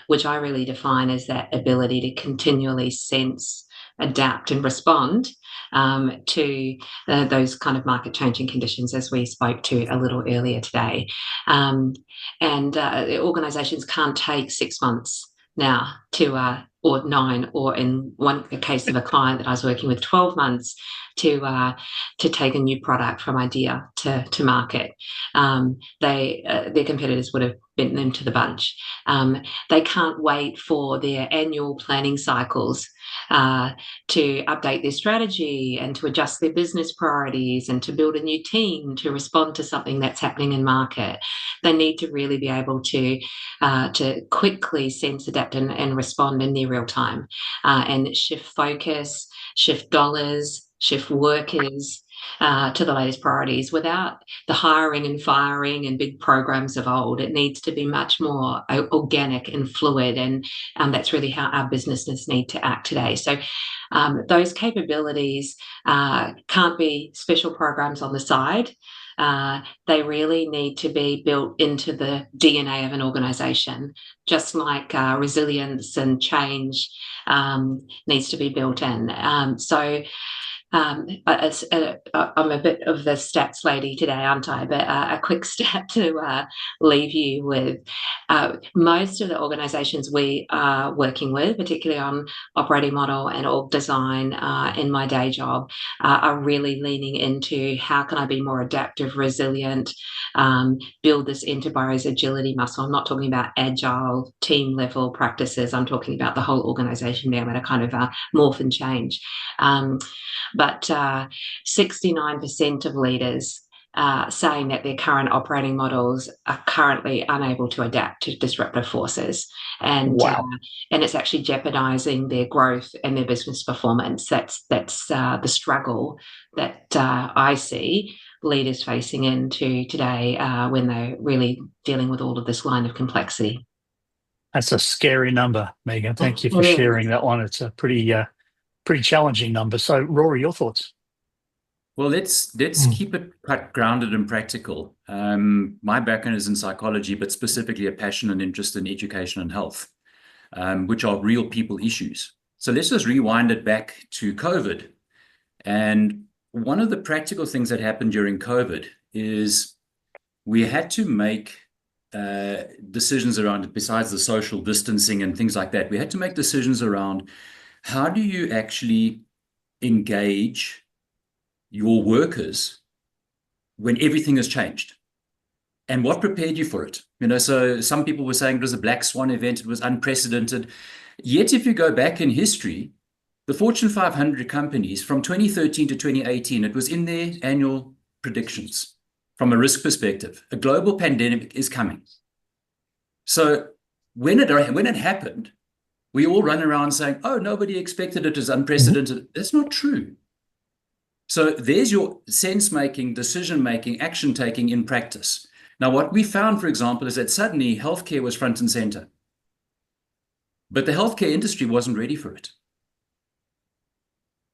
which I really define as that ability to continually sense, adapt and respond to those kind of market-changing conditions, as we spoke to a little earlier today. Organisations can't take 6 months now or 9, or in one case of a client that I was working with, 12 months to take a new product from idea to market. Their competitors would have bent them to the bunch. They can't wait for their annual planning cycles to update their strategy and to adjust their business priorities and to build a new team to respond to something that's happening in market. They need to really be able to quickly sense, adapt and respond in near real time, and shift focus, shift dollars, shift workers to the latest priorities without the hiring and firing and big programs of old. It needs to be much more organic and fluid, and that's really how our businesses need to act today. So those capabilities can't be special programs on the side. They really need to be built into the DNA of an organisation, just like resilience and change needs to be built in. I'm a bit of the stats lady today, aren't I? But a quick stat to leave you with. Most of the organisations we are working with, particularly on operating model and org design in my day job, are really leaning into how can I be more adaptive, resilient, build this enterprise agility muscle. I'm not talking about agile team level practices. I'm talking about the whole organisation being able to kind of morph and change. But 69% of leaders saying that their current operating models are currently unable to adapt to disruptive forces, and Wow. And it's actually jeopardizing their growth and their business performance. That's the struggle that I see leaders facing into today when they're really dealing with all of this line of complexity. That's a scary number, Megan. Thank you for sharing that one. It's a pretty challenging number. So, Rory, your thoughts? Well, let's keep it quite grounded and practical. My background is in psychology, but specifically a passion and interest in education and health, which are real people issues. So let's just rewind it back to COVID. And one of the practical things that happened during COVID is we had to make decisions around, besides the social distancing and things like that, we had to make decisions around how do you actually engage your workers when everything has changed. And what prepared you for it? So some people were saying it was a black swan event, it was unprecedented. Yet if you go back in history, the Fortune 500 companies from 2013 to 2018, it was in their annual predictions from a risk perspective. A global pandemic is coming. So when it happened, we all run around saying, oh, nobody expected it as unprecedented. That's not true. So there's your sense-making, decision-making, action-taking in practice. Now, what we found, for example, is that suddenly healthcare was front and center. But the healthcare industry wasn't ready for it.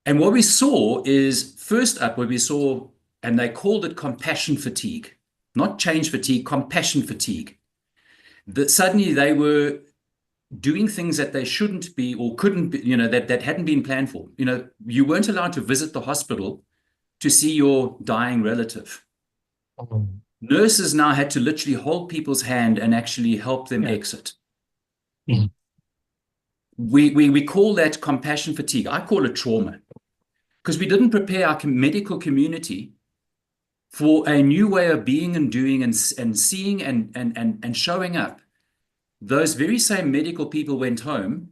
And what we saw is, first up, what we saw, and they called it compassion fatigue, not change fatigue, compassion fatigue. That suddenly they were doing things that they shouldn't be or couldn't be, that hadn't been planned for. You weren't allowed to visit the hospital to see your dying relative. Nurses now had to literally hold people's hand and actually help them exit. We call that compassion fatigue. I call it trauma, because we didn't prepare our medical community for a new way of being and doing and seeing and showing up. Those very same medical people went home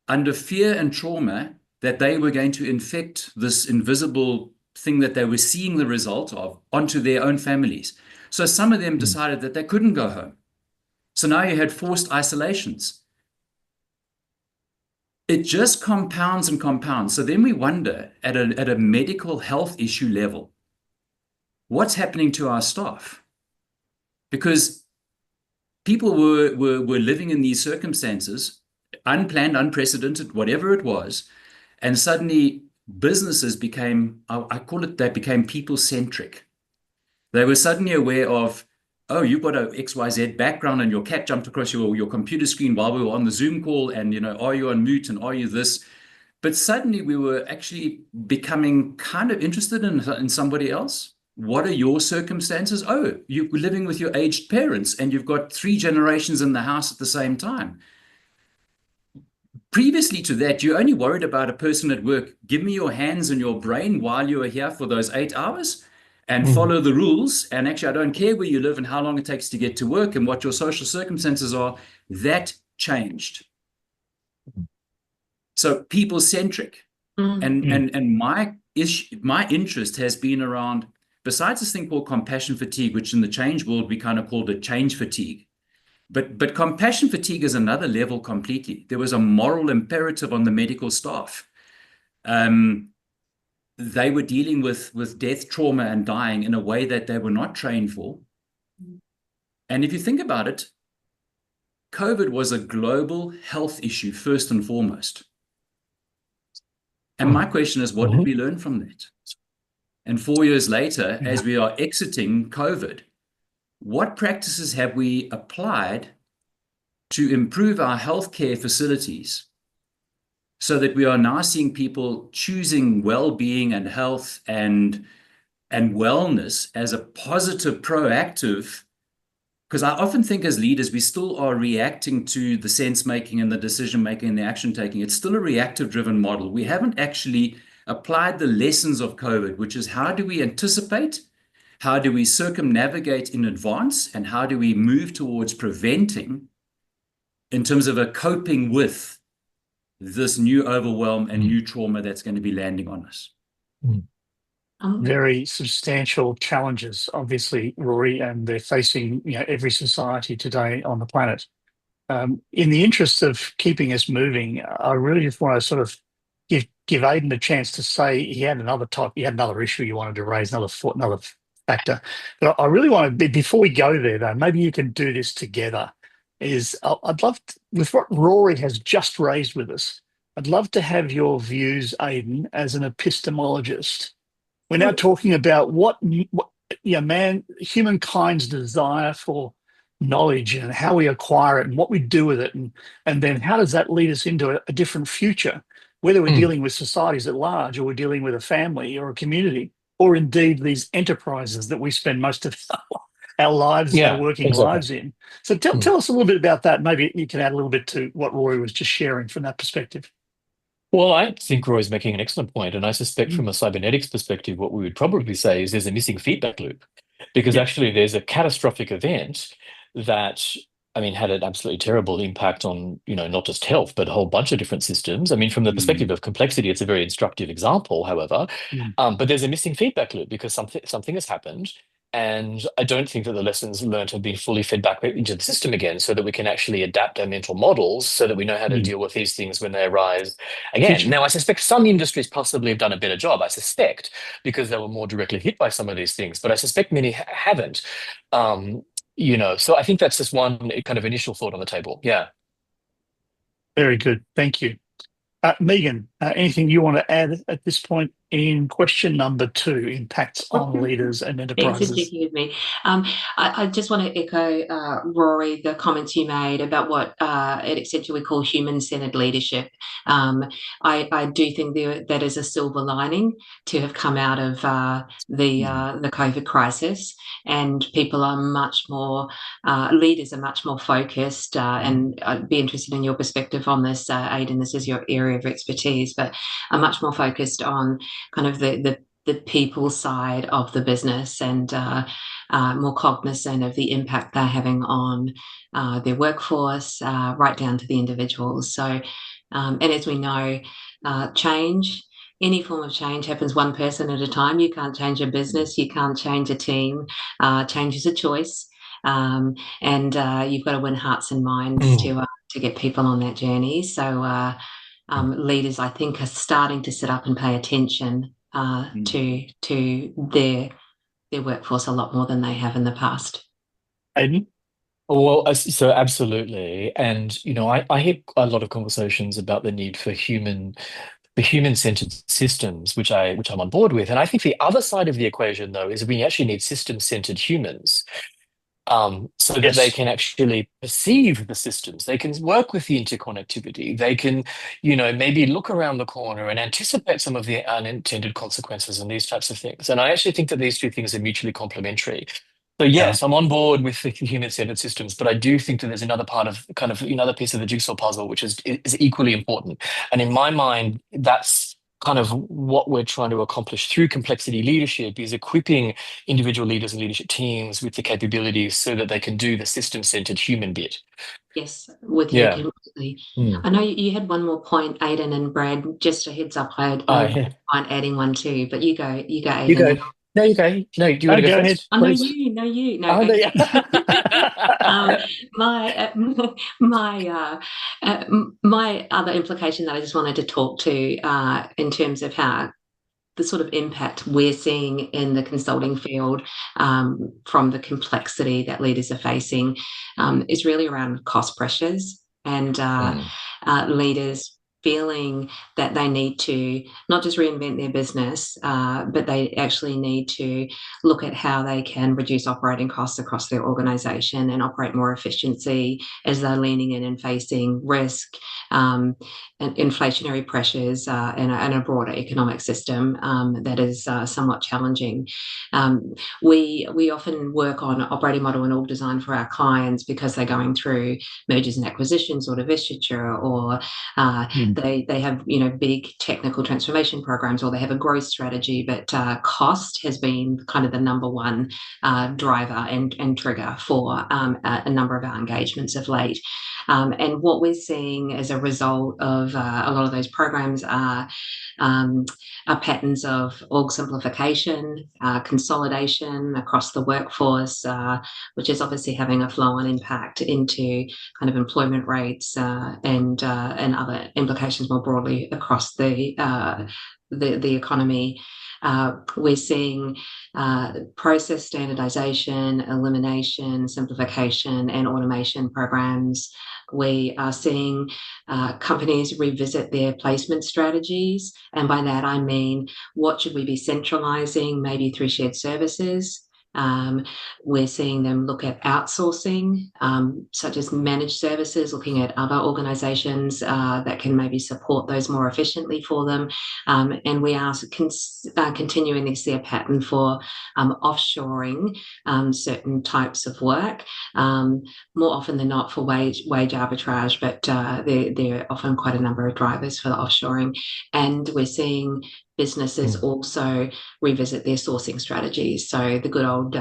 under fear and trauma that they were going to infect this invisible thing that they were seeing the result of onto their own families. So some of them decided that they couldn't go home. So now you had forced isolations. It just compounds and compounds. So then we wonder at a medical health issue level, what's happening to our staff? Because people were living in these circumstances, unplanned, unprecedented, whatever it was, and suddenly businesses became, I call it, they became people-centric. They were suddenly aware of, oh, you've got a XYZ background and your cat jumped across your computer screen while we were on the Zoom call, and, are you on mute and are you this? But suddenly we were actually becoming kind of interested in somebody else. What are your circumstances? Oh, you're living with your aged parents and you've got 3 generations in the house at the same time. Previously to that, you only worried about a person at work. Give me your hands and your brain while you are here for those 8 hours and follow the rules. And actually, I don't care where you live and how long it takes to get to work and what your social circumstances are. That changed. So people-centric. And my interest has been around, besides this thing called compassion fatigue, which in the change world, we kind of called it change fatigue. But compassion fatigue is another level completely. There was a moral imperative on the medical staff. They were dealing with death, trauma, and dying in a way that they were not trained for. And if you think about it, COVID was a global health issue first and foremost. And my question is, what did we learn from that? And 4 years later, as we are exiting COVID, what practices have we applied to improve our healthcare facilities so that we are now seeing people choosing well-being and health and wellness as a positive, proactive? Because I often think as leaders, we still are reacting to the sense-making and the decision-making and the action-taking. It's still a reactive-driven model. We haven't actually applied the lessons of COVID, which is how do we anticipate, how do we circumnavigate in advance, and how do we move towards preventing in terms of a coping with this new overwhelm and new trauma that's going to be landing on us. Very substantial challenges, obviously, Rory, and they're facing every society today on the planet. In the interest of keeping us moving, I really just want to sort of give Aiden a chance to say he had another issue you wanted to raise, another factor. But I really want to, before we go there, though, maybe you can do this together. I'd love to, with what Rory has just raised with us, I'd love to have your views, Aiden, as an epistemologist. We're now talking about what humankind's desire for knowledge and how we acquire it and what we do with it, and then how does that lead us into a different future, whether we're dealing with societies at large or we're dealing with a family or a community, or indeed these enterprises that we spend most of our lives, our working lives in. So tell us a little bit about that. Maybe you can add a little bit to what Rory was just sharing from that perspective. Well, I think Roy's making an excellent point, and I suspect from a cybernetics perspective, what we would probably say is there's a missing feedback loop. because Yeah. actually there's a catastrophic event that, I mean, had an absolutely terrible impact on, not just health, but a whole bunch of different systems. I mean, from the perspective of complexity, it's a very instructive example, however. But there's a missing feedback loop because something has happened. And I don't think that the lessons learned have been fully fed back into the system again, so that we can actually adapt our mental models so that we know how to deal with these things when they arise again. Now, I suspect some industries possibly have done a better job, I suspect, because they were more directly hit by some of these things, but I suspect many haven't. So I think that's just one kind of initial thought on the table. Yeah. Very good. Thank you. Megan, anything you want to add at this point in question number 2, impacts on leaders and Thanks for enterprises? checking with me. I just want to echo, Rory, the comments you made about what at Accenture we call human-centered leadership. I do think that is a silver lining to have come out of the COVID crisis, and people are much more, leaders are much more focused, and I'd be interested in your perspective on this, Aiden. This is your area of expertise, but are much more focused on kind of the people side of the business, and more cognizant of the impact they're having on their workforce, right down to the individuals. So, and as we know, change, any form of change happens one person at a time. You can't change a business, you can't change a team. Change is a choice, and you've got to win hearts and minds to get people on that journey. So leaders, I think, are starting to sit up and pay attention to their workforce a lot more than they have in the past. Aiden? Well, so absolutely. And, I hear a lot of conversations about the need for human-centered systems, which I'm on board with. And I think the other side of the equation, though, is we actually need system-centered humans. So that they can actually perceive the systems. They can work with the interconnectivity. They can, maybe look around the corner and anticipate some of the unintended consequences and these types of things. And I actually think that these two things are mutually complementary. So yes, I'm on board with the human-centered systems, but I do think that there's another part of another piece of the jigsaw puzzle, which is equally important. And in my mind, that's kind of what we're trying to accomplish through complexity leadership, is equipping individual leaders and leadership teams with the capabilities so that they can do the system-centered human bit. Yes, with you completely. I know you had one more point, Aiden and Brad. Just a heads up, I mind adding one too, but you go, Aiden. You go. No, you go. No, do you want to go first? Oh, no, you. No, okay. My other implication that I just wanted to talk to in terms of how the sort of impact we're seeing in the consulting field from the complexity that leaders are facing is really around cost pressures, and leaders feeling that they need to not just reinvent their business, but they actually need to look at how they can reduce operating costs across their organisation and operate more efficiency as they're leaning in and facing risk, and inflationary pressures, and a broader economic system that is somewhat challenging. We often work on operating model and org design for our clients because they're going through mergers and acquisitions or divestiture, or they have big technical transformation programs, or they have a growth strategy, but cost has been kind of the number one driver and trigger for a number of our engagements of late. And what we're seeing as a result of a lot of those programs are patterns of org simplification, consolidation across the workforce, which is obviously having a flow-on impact into kind of employment rates and other implications more broadly across the economy. We're seeing process standardization, elimination, simplification, and automation programs. We are seeing companies revisit their placement strategies. And by that, I mean, what should we be centralizing, maybe through shared services? We're seeing them look at outsourcing, such as managed services, looking at other organisations that can maybe support those more efficiently for them. And we are continuing to see a pattern for offshoring certain types of work, more often than not for wage arbitrage, but there are often quite a number of drivers for the offshoring. And we're seeing businesses also revisit their sourcing strategies. So the good old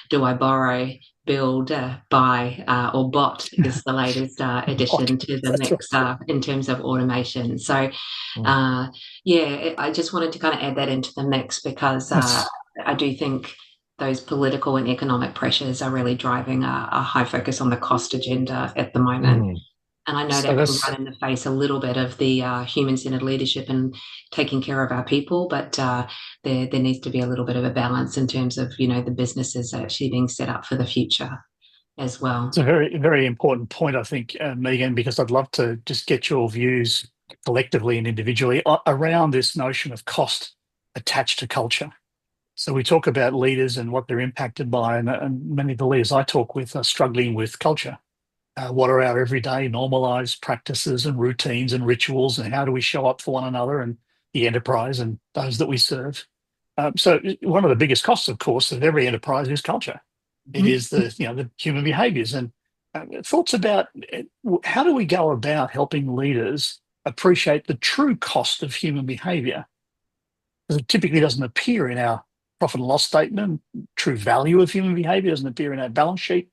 do I borrow, build, buy, or bot is the latest addition to the mix in terms of automation. So I just wanted to kind of add that into the mix because I do think those political and economic pressures are really driving a high focus on the cost agenda at the moment. And I know that can run in the face a little bit of the human-centered leadership and taking care of our people, but there needs to be a little bit of a balance in terms of, the businesses actually being set up for the future as well. It's a very, very important point, I think, Megan, because I'd love to just get your views collectively and individually around this notion of cost attached to culture. So we talk about leaders and what they're impacted by, and many of the leaders I talk with are struggling with culture. What are our everyday normalized practices and routines and rituals, and how do we show up for one another and the enterprise and those that we serve? So one of the biggest costs, of course, of every enterprise is culture. It is the human behaviors. And thoughts about how do we go about helping leaders appreciate the true cost of human behavior? Because it typically doesn't appear in our profit and loss statement. True value of human behavior doesn't appear in our balance sheet.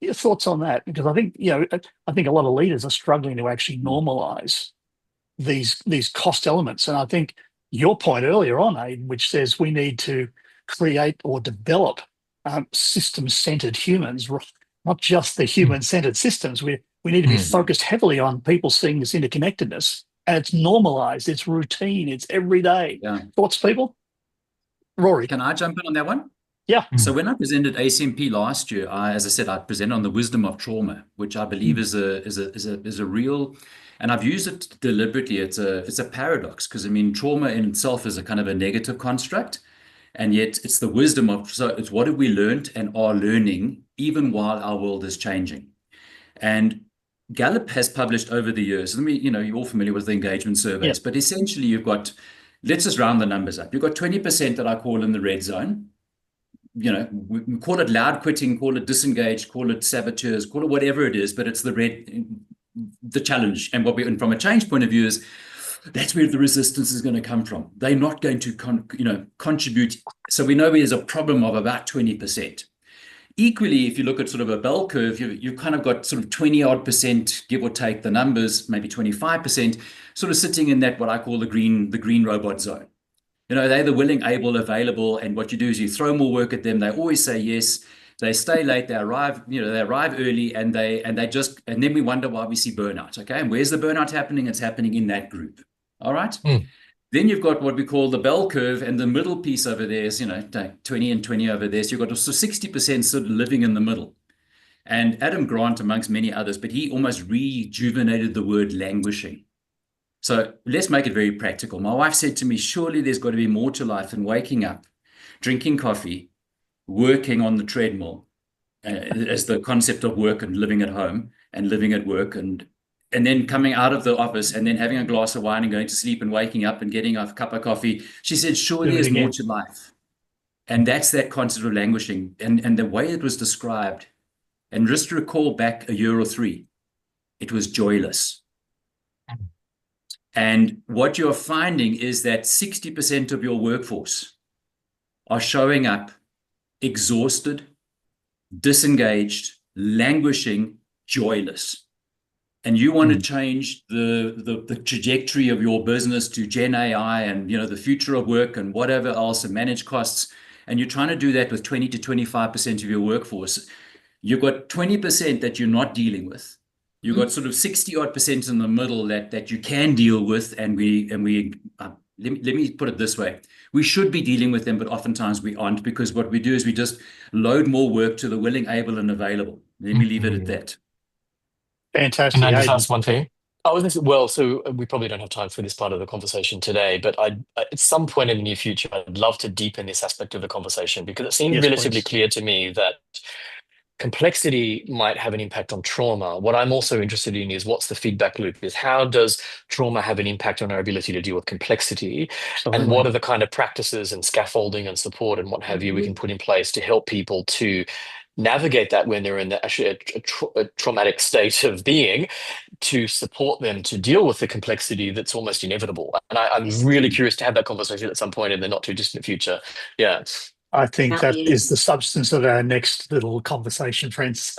Your thoughts on that? Because I think a lot of leaders are struggling to actually normalize these cost elements. And I think your point earlier on, Aiden, which says we need to create or develop system-centered humans, not just the human-centered systems. We need to be focused heavily on people seeing this interconnectedness, and it's normalized, it's routine, it's everyday. Thoughts, people? Rory, can I jump in on that one? Yeah. So when I presented ACMP last year, as I said, I presented on the wisdom of trauma, which I believe is a real, and I've used it deliberately. It's a paradox because trauma in itself is a kind of a negative construct, and yet it's the wisdom of. So it's what have we learned and are learning even while our world is changing. And Gallup has published over the years. You're all familiar with the engagement surveys, but essentially you've got, let's just round the numbers up. You've got 20% that I call in the red zone. We call it loud quitting, call it disengaged, call it saboteurs, call it whatever it is, but it's the challenge. And and from a change point of view is that's where the resistance is going to come from. They're not going to contribute. So we know there's a problem of about 20%. Equally, if you look at sort of a bell curve, you've kind of got sort of 20-odd%, give or take the numbers, maybe 25%, sort of sitting in that what I call the green robot zone. They're the willing, able, available, and what you do is you throw more work at them. They always say yes. They stay late. They arrive early, and then we wonder why we see burnout. Okay, and where's the burnout happening? It's happening in that group. All right. Then you've got what we call the bell curve, and the middle piece over there is 20 and 20 over there. So you've got also 60% sort of living in the middle. And Adam Grant, amongst many others, but he almost rejuvenated the word languishing. So let's make it very practical. My wife said to me, surely there's got to be more to life than waking up, drinking coffee, working on the treadmill, as the concept of work and living at home and living at work, and then coming out of the office and then having a glass of wine and going to sleep and waking up and getting a cup of coffee. She said, surely there's more to life. And that's that concept of languishing. And the way it was described, and just to recall back a year or three, it was joyless. And what you're finding is that 60% of your workforce are showing up exhausted, disengaged, languishing, joyless. And you want to change the trajectory of your business to Gen AI and the future of work and whatever else, and manage costs. And you're trying to do that with 20 to 25% of your workforce. You've got 20% that you're not dealing with. You've got sort of 60-odd% in the middle that you can deal with, and let me put it this way: we should be dealing with them, but oftentimes we aren't, because what we do is we just load more work to the willing, able, and available. Let me leave it at that. Fantastic. Can I just ask one thing? So we probably don't have time for this part of the conversation today, but at some point in the near future, I'd love to deepen this aspect of the conversation, because it seems relatively clear to me that complexity might have an impact on trauma. What I'm also interested in is what's the feedback loop, is how does trauma have an impact on our ability to deal with complexity? And what are the kind of practices and scaffolding and support and what have you we can put in place to help people to navigate that when they're in actually a traumatic state of being, to support them to deal with the complexity that's almost inevitable. And I'm really curious to have that conversation at some point in the not too distant future. Yeah. I think that is the substance of our next little conversation, friends.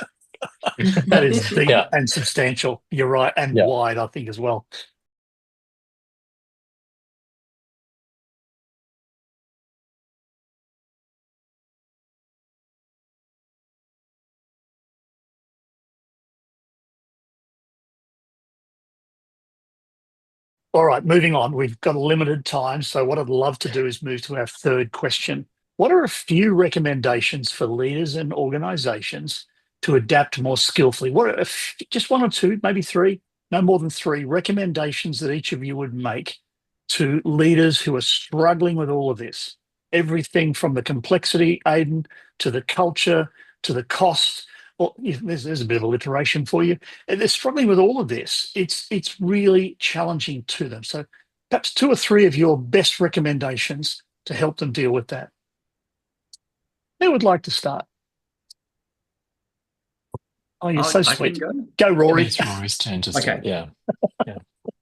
That is deep and substantial. You're right, and wide, I think, as well. All right, moving on. We've got a limited time, so what I'd love to do is move to our third question. What are a few recommendations for leaders and organisations to adapt more skillfully? What are just one or two, maybe three, no more than three recommendations that each of you would make to leaders who are struggling with all of this? Everything from the complexity, Aiden, to the culture, to the cost. Well, there's a bit of alliteration for you. They're struggling with all of this. It's really challenging to them. So perhaps two or three of your best recommendations to help them deal with that. Who would like to start? Oh, you're so sweet. Go, Rory. It's Rory's turn to start. Okay. Yeah.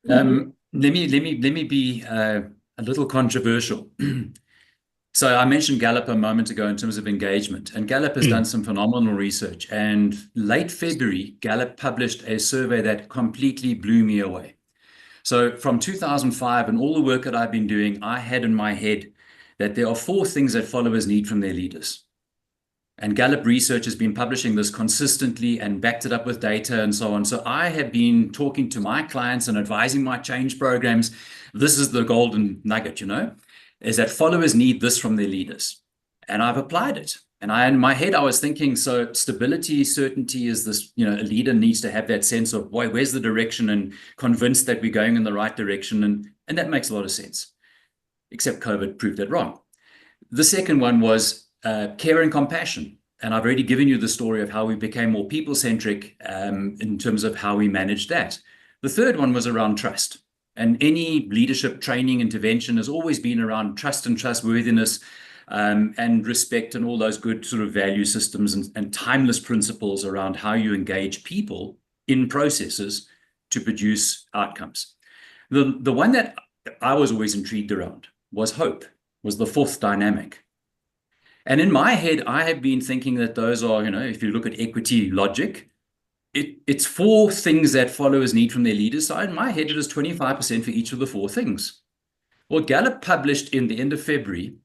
Let me be a little controversial. So I mentioned Gallup a moment ago in terms of engagement, and Gallup has done some phenomenal research. And late February, Gallup published a survey that completely blew me away. So from 2005 and all the work that I've been doing, I had in my head that there are 4 things that followers need from their leaders. And Gallup research has been publishing this consistently and backed it up with data and so on. So I have been talking to my clients and advising my change programs. This is the golden nugget, is that followers need this from their leaders. And I've applied it. And in my head, I was thinking, so stability, certainty is this, a leader needs to have that sense of, boy, where's the direction, and convinced that we're going in the right direction. And that makes a lot of sense, except COVID proved that wrong. The second one was care and compassion. And I've already given you the story of how we became more people-centric in terms of how we managed that. The third one was around trust. And any leadership training intervention has always been around trust and trustworthiness and respect and all those good sort of value systems and timeless principles around how you engage people in processes to produce outcomes. The one that I was always intrigued around was hope, was the fourth dynamic. And in my head, I have been thinking that those are, if you look at equity logic, it's 4 things that followers need from their leaders. So in my head, it is 25% for each of the 4 things. Well, Gallup published in the end of February,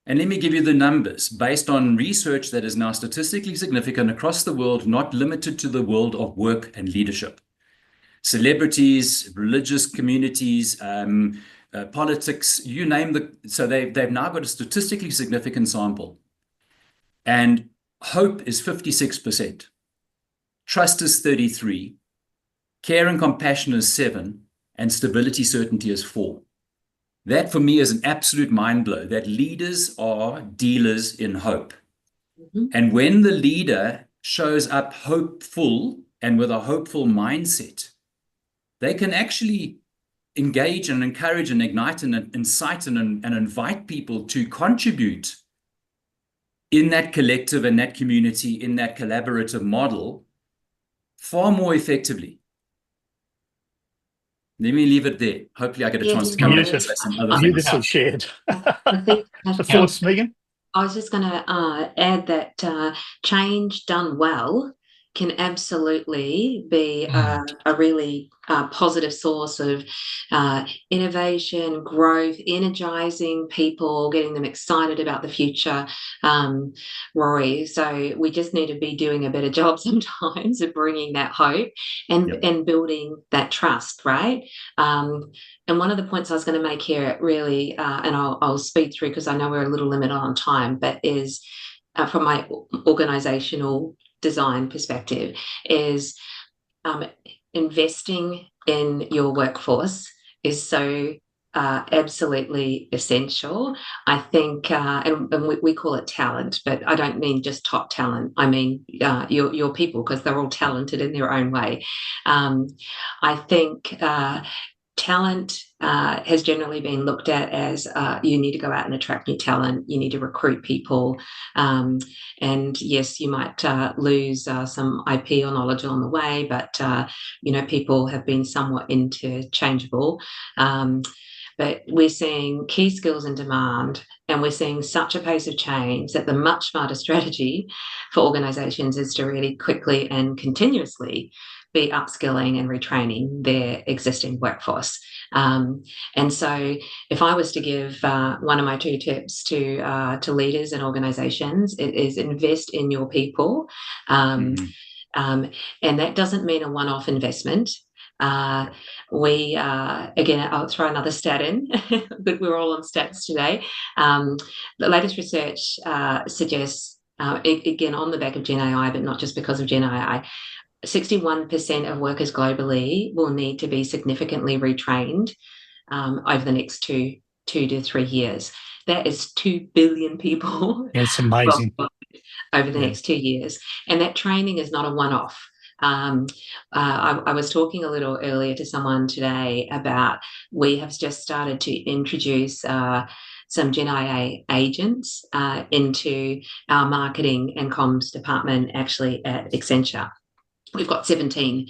and let me give you the numbers based on research that is now statistically significant across the world, not limited to the world of work and leadership. Celebrities, religious communities, politics, you name so they've now got a statistically significant sample. And hope is 56%. Trust is 33%, care and compassion is 7%, and stability certainty is 4%. That for me is an absolute mind blow, that leaders are dealers in hope. And when the leader shows up hopeful and with a hopeful mindset, they can actually engage and encourage and ignite and incite and invite people to contribute in that collective, in that community, in that collaborative model far more effectively. Let me leave it there. Hopefully I get a chance to come back and say some other things. Beautifully shared. The thoughts, Megan? I was just going to add that change done well can absolutely be a really positive source of innovation, growth, energizing people, getting them excited about the future, Rory. So we just need to be doing a better job sometimes of bringing that hope and building that trust, right? And one of the points I was going to make here really, and I'll speed through because I know we're a little limited on time, but is from my organizational design perspective, is investing in your workforce is so absolutely essential. I think, and we call it talent, but I don't mean just top talent. I mean your people, because they're all talented in their own way. I think talent has generally been looked at as you need to go out and attract new talent, you need to recruit people, and yes, you might lose some IP or knowledge along the way, but people have been somewhat interchangeable. But we're seeing key skills in demand, and we're seeing such a pace of change that the much smarter strategy for organisations is to really quickly and continuously be upskilling and retraining their existing workforce. And so if I was to give one of my 2 tips to leaders and organisations, it is invest in your people. And that doesn't mean a one-off investment. Again, I'll throw another stat in, but we're all on stats today. The latest research suggests, again, on the back of Gen AI, but not just because of Gen AI, 61% of workers globally will need to be significantly retrained over the next 2 to 3 years. That is 2 billion people. It's amazing. Over the next 2 years. And that training is not a one-off. I was talking a little earlier to someone today about we have just started to introduce some Gen AI agents into our marketing and comms department, actually at Accenture. We've got 17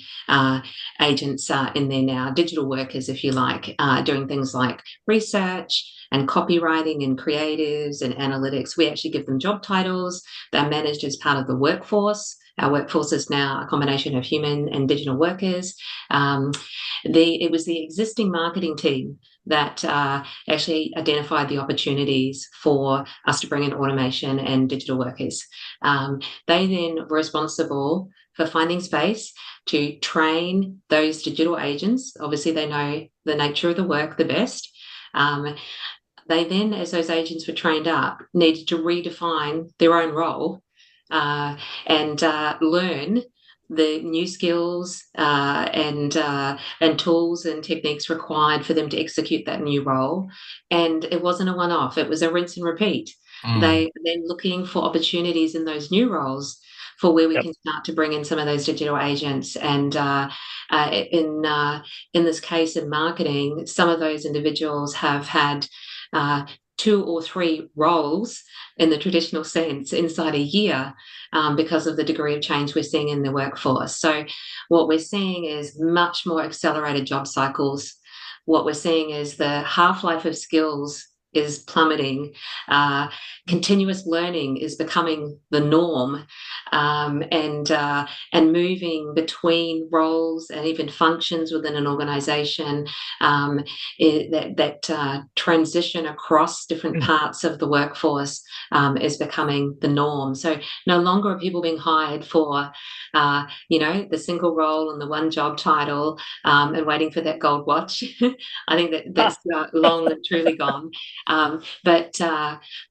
agents in there now, digital workers, if you like, doing things like research and copywriting and creatives and analytics. We actually give them job titles. They're managed as part of the workforce. Our workforce is now a combination of human and digital workers. It was the existing marketing team that actually identified the opportunities for us to bring in automation and digital workers. They then were responsible for finding space to train those digital agents. Obviously, they know the nature of the work the best. They then, as those agents were trained up, needed to redefine their own role and learn the new skills and tools and techniques required for them to execute that new role. And it wasn't a one-off. It was a rinse and repeat. They're looking for opportunities in those new roles for where we can start to bring in some of those digital agents. And in this case in marketing, some of those individuals have had 2 or 3 roles in the traditional sense inside a year because of the degree of change we're seeing in the workforce. So what we're seeing is much more accelerated job cycles. What we're seeing is the half-life of skills is plummeting. Continuous learning is becoming the norm, and moving between roles and even functions within an organisation. That transition across different parts of the workforce is becoming the norm. So no longer are people being hired for, the single role and the one job title and waiting for that gold watch. I think that's long and truly gone. But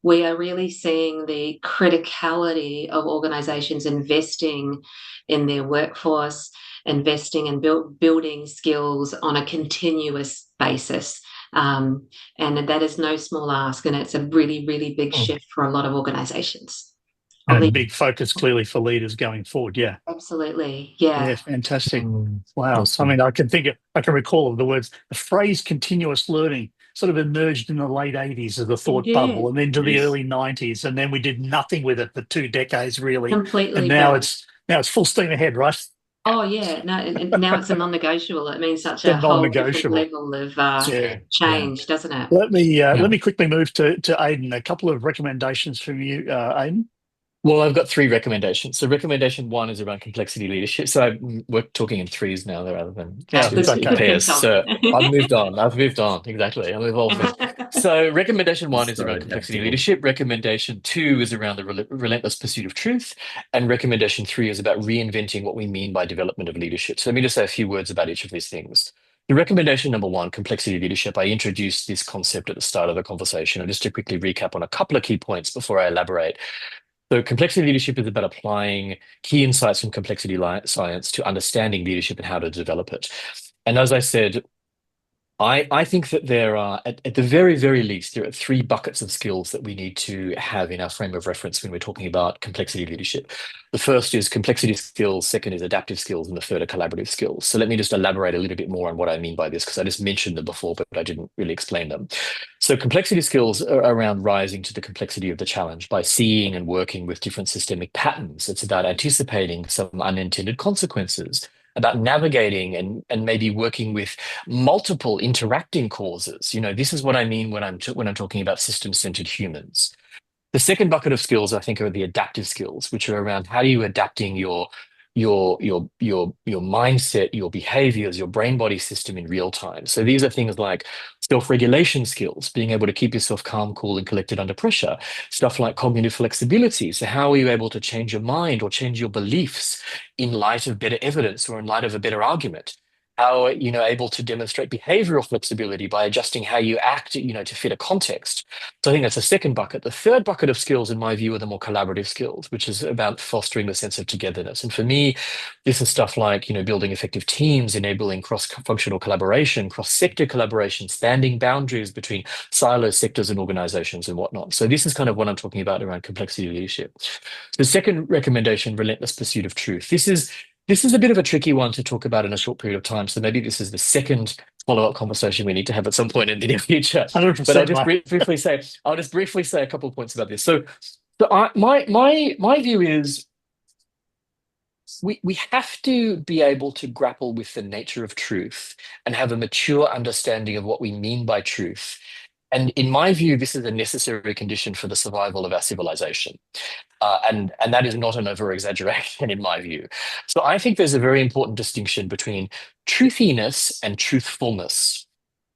we are really seeing the criticality of organisations investing in their workforce, investing and building skills on a continuous basis. And that is no small ask, and it's a really, really big shift for a lot of organisations. And a big focus clearly for leaders going forward. Yeah, absolutely. Yeah, fantastic. Wow. Awesome. I mean, I can recall the words, the phrase continuous learning sort of emerged in the late 80s as the thought bubble, and then to the early 90s, and then we did nothing with it for 2 decades really. Completely. And now it's full steam ahead, right? Oh yeah, no, and now it's a non-negotiable. It means such a whole different level of change, doesn't it? Let me quickly move to Aiden. A couple of recommendations from you, Aiden. Well, I've got 3 recommendations. So recommendation 1 is around complexity leadership. So we're talking in 3s now rather than pairs. So I've moved on. Exactly. I'm evolving. So recommendation 1 is around complexity leadership. Recommendation 2 is around the relentless pursuit of truth. And recommendation 3 is about reinventing what we mean by development of leadership. So let me just say a few words about each of these things. The recommendation number 1, complexity leadership, I introduced this concept at the start of the conversation. And just to quickly recap on a couple of key points before I elaborate. So complexity leadership is about applying key insights from complexity science to understanding leadership and how to develop it. And as I said, I think that there are, at the very, very least, there are three buckets of skills that we need to have in our frame of reference when we're talking about complexity leadership. The first is complexity skills, second is adaptive skills, and the third are collaborative skills. So let me just elaborate a little bit more on what I mean by this, because I just mentioned them before, but I didn't really explain them. So complexity skills are around rising to the complexity of the challenge by seeing and working with different systemic patterns. It's about anticipating some unintended consequences, about navigating and maybe working with multiple interacting causes. This is what I mean when I'm talking about system-centered humans. The second bucket of skills, I think, are the adaptive skills, which are around how are you adapting your mindset, your behaviors, your brain-body system in real time. So these are things like self-regulation skills, being able to keep yourself calm, cool, and collected under pressure. Stuff like cognitive flexibility. So how are you able to change your mind or change your beliefs in light of better evidence or in light of a better argument? How are you able to demonstrate behavioral flexibility by adjusting how you act, to fit a context? So I think that's the second bucket. The third bucket of skills, in my view, are the more collaborative skills, which is about fostering the sense of togetherness. And for me, this is stuff like, building effective teams, enabling cross-functional collaboration, cross-sector collaboration, standing boundaries between silos, sectors, and organizations and whatnot. So this is kind of what I'm talking about around complexity leadership. The second recommendation, relentless pursuit of truth. This is a bit of a tricky one to talk about in a short period of time. So maybe this is the second follow-up conversation we need to have at some point in the near future. 100%. But I'll just briefly say a couple of points about this. My view is we have to be able to grapple with the nature of truth and have a mature understanding of what we mean by truth. And in my view, this is a necessary condition for the survival of our civilization. And that is not an over-exaggeration in my view. So I think there's a very important distinction between truthiness and truthfulness.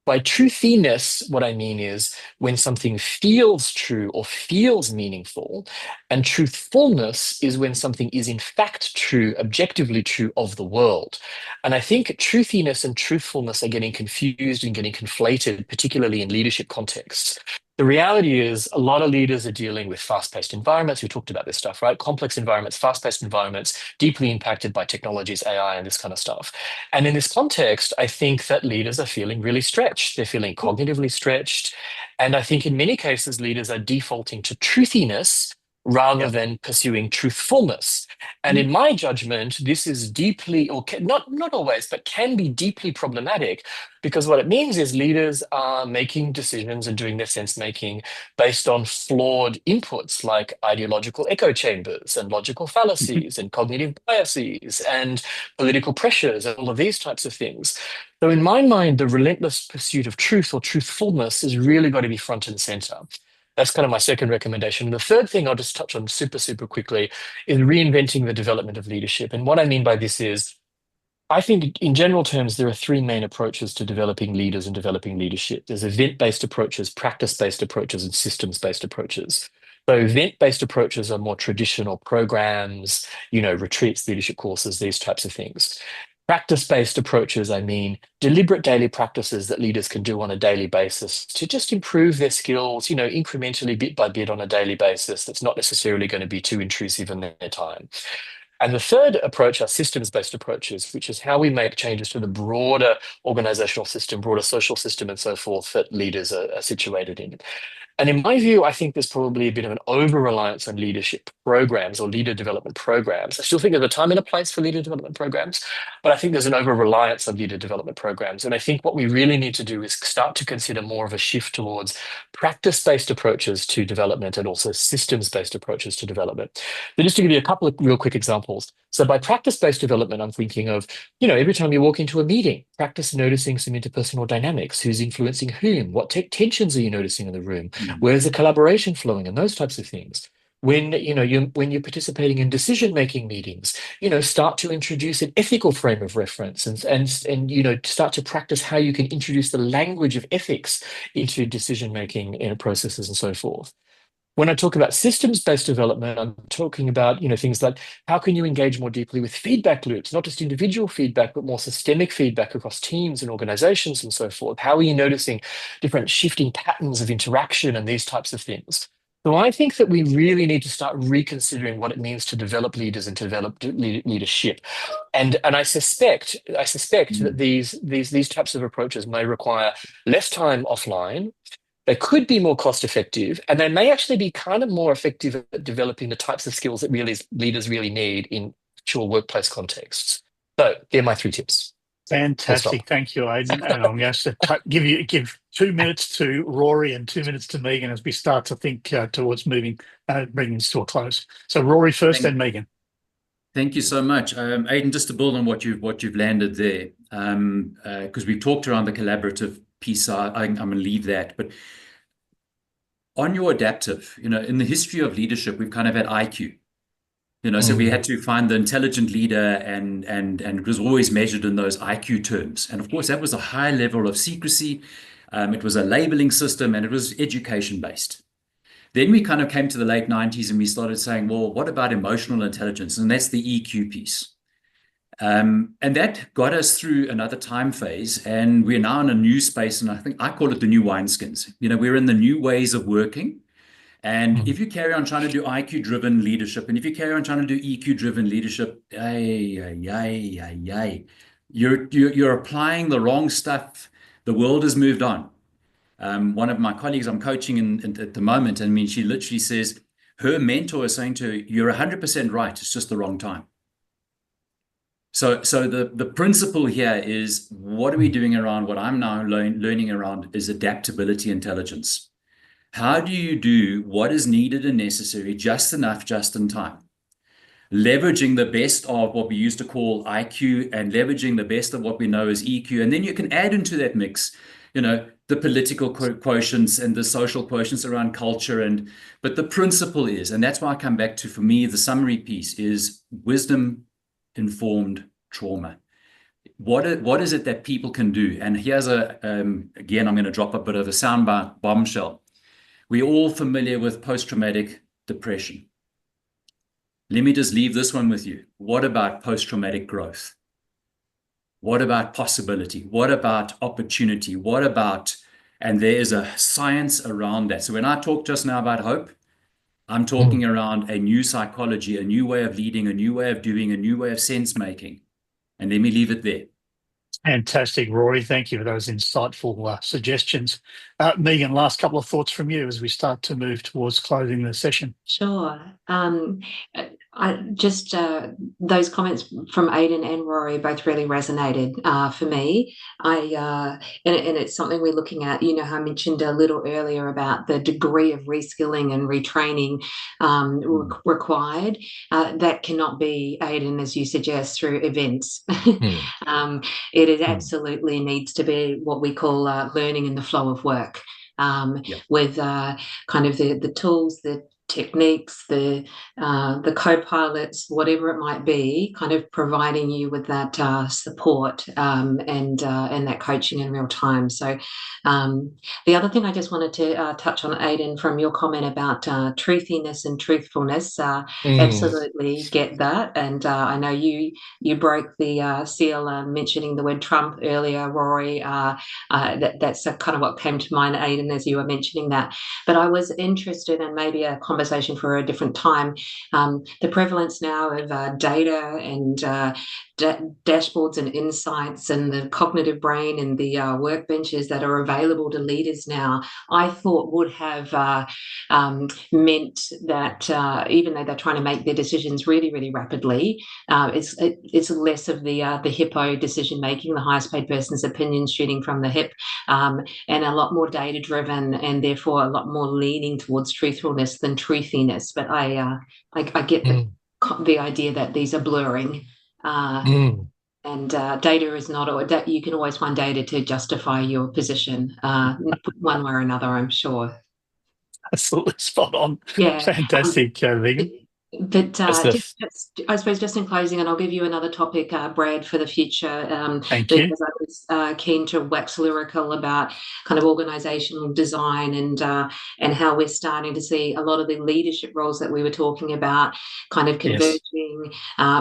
By truthiness, what I mean is when something feels true or feels meaningful, and truthfulness is when something is in fact true, objectively true of the world. And I think truthiness and truthfulness are getting confused and getting conflated, particularly in leadership contexts. The reality is a lot of leaders are dealing with fast-paced environments. We talked about this stuff, right? Complex environments, fast-paced environments, deeply impacted by technologies, AI, and this kind of stuff. And in this context, I think that leaders are feeling really stretched. They're feeling cognitively stretched. And I think in many cases, leaders are defaulting to truthiness rather than pursuing truthfulness. And in my judgment, this is deeply, or not always, but can be deeply problematic, because what it means is leaders are making decisions and doing their sense making based on flawed inputs like ideological echo chambers and logical fallacies and cognitive biases and political pressures and all of these types of things. So in my mind, the relentless pursuit of truth or truthfulness has really got to be front and center. That's kind of my second recommendation. And the third thing I'll just touch on super, super quickly is reinventing the development of leadership. And what I mean by this is, I think in general terms, there are three main approaches to developing leaders and developing leadership. There's event-based approaches, practice-based approaches, and systems-based approaches. So event-based approaches are more traditional programs, retreats, leadership courses, these types of things. Practice-based approaches, I mean deliberate daily practices that leaders can do on a daily basis to just improve their skills, incrementally, bit by bit on a daily basis. That's not necessarily going to be too intrusive in their time. And the third approach are systems-based approaches, which is how we make changes to the broader organizational system, broader social system, and so forth that leaders are situated in. And in my view, I think there's probably a bit of an over-reliance on leadership programs or leader development programs. I still think there's a time and a place for leader development programs, but I think there's an over-reliance on leader development programs. And I think what we really need to do is start to consider more of a shift towards practice-based approaches to development and also systems-based approaches to development. So just to give you a couple of real quick examples. So by practice-based development, I'm thinking of, every time you walk into a meeting, practice noticing some interpersonal dynamics, who's influencing whom, what tensions are you noticing in the room, where's the collaboration flowing, and those types of things. When you're participating in decision-making meetings, start to introduce an ethical frame of reference and start to practice how you can introduce the language of ethics into decision-making processes and so forth. When I talk about systems-based development, I'm talking about, things like how can you engage more deeply with feedback loops, not just individual feedback, but more systemic feedback across teams and organizations and so forth. How are you noticing different shifting patterns of interaction and these types of things? So I think that we really need to start reconsidering what it means to develop leaders and to develop leadership. And I suspect that these types of approaches may require less time offline. They could be more cost effective, and they may actually be kind of more effective at developing the types of skills that leaders really need in actual workplace contexts. So they're my 3 tips. Fantastic. Thank you, Aiden. And I'm going to give 2 minutes to Rory and 2 minutes to Megan as we start to think towards bringing this to a close. So Rory first, then Megan. Thank you so much. Aiden, just to build on what you've landed there, because we've talked around the collaborative piece, I'm going to leave that. But on your adaptive, in the history of leadership, we've kind of had IQ. So we had to find the intelligent leader, and it was always measured in those IQ terms. And of course, that was a high level of secrecy. It was a labeling system, and it was education based. Then we kind of came to the late 90s and we started saying, well, what about emotional intelligence? And that's the EQ piece. And that got us through another time phase. And we're now in a new space. And I call it the new wineskins. We're in the new ways of working. And if you carry on trying to do IQ-driven leadership, and if you carry on trying to do EQ-driven leadership, you're applying the wrong stuff. The world has moved on. One of my colleagues I'm coaching at the moment, she literally says her mentor is saying to her, "You're 100% right. It's just the wrong time." So the principle here is, what are we doing around what I'm now learning around is adaptability intelligence. How do you do what is needed and necessary, just enough, just in time? Leveraging the best of what we used to call IQ and leveraging the best of what we know as EQ. And then you can add into that mix, the political quotients and the social quotients around culture. But the principle is, and that's why I come back to, for me, the summary piece is wisdom-informed trauma. What is it that people can do? And here's again, I'm going to drop a bit of a soundbite bombshell. We're all familiar with post-traumatic depression. Let me just leave this one with you. What about post-traumatic growth? What about possibility? What about opportunity? And there is a science around that. So when I talk just now about hope, I'm talking around a new psychology, a new way of leading, a new way of doing, a new way of sense making. And let me leave it there. Fantastic, Rory. Thank you for those insightful suggestions. Megan, last couple of thoughts from you as we start to move towards closing the session. Sure. I just those comments from Aiden and Rory both really resonated for me. And it's something we're looking at. How I mentioned a little earlier about the degree of reskilling and retraining required. That cannot be, Aiden, as you suggest, through events. It absolutely needs to be what we call learning in the flow of work. With kind of the tools, the techniques, the co-pilots, whatever it might be, kind of providing you with that support and that coaching in real time. So the other thing I just wanted to touch on, Aiden, from your comment about truthiness and truthfulness, absolutely get that. And I know you broke the seal mentioning the word Trump earlier, Rory. That's kind of what came to mind, Aiden, as you were mentioning that. But I was interested in maybe a conversation for a different time. The prevalence now of data and dashboards and insights and the cognitive brain and the workbenches that are available to leaders now, I thought would have meant that even though they're trying to make their decisions really, really rapidly, it's less of the hippo decision making, the highest paid person's opinion shooting from the hip, and a lot more data driven, and therefore a lot more leaning towards truthfulness than truthiness. But I get the idea that these are blurring. And data is not, you can always find data to justify your position one way or another, I'm sure. Absolutely spot on. Yeah. Fantastic, Megan. But That's the I suppose just in closing, and I'll give you another topic, Brad, for the future, Thank you. because I was keen to wax lyrical about kind of organisational design and how we're starting to see a lot of the leadership roles that we were talking about kind of yes. converging,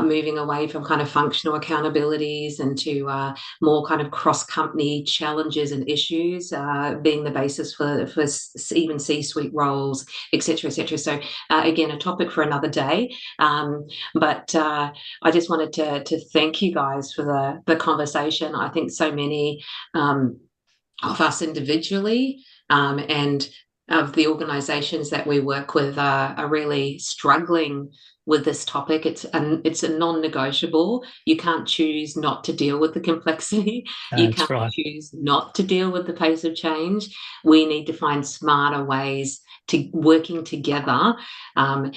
moving away from kind of functional accountabilities and to more kind of cross-company challenges and issues being the basis for even C-suite roles, etc., etc. So again, a topic for another day. But I just wanted to thank you guys for the conversation. I think so many of us individually and of the organisations that we work with are really struggling with this topic. It's a non-negotiable. You can't choose not to deal with the complexity. You That's can't right. choose not to deal with the pace of change. We need to find smarter ways to working together and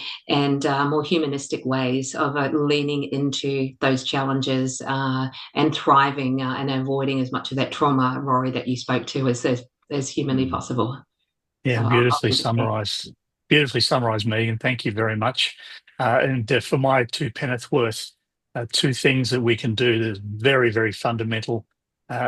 more humanistic ways of leaning into those challenges and thriving and avoiding as much of that trauma, Rory, that you spoke to as humanly possible. Yeah, So beautifully summarised. Beautifully summarised, Megan. Thank you very much. And for my two penneth worth, two things that we can do that is very, very fundamental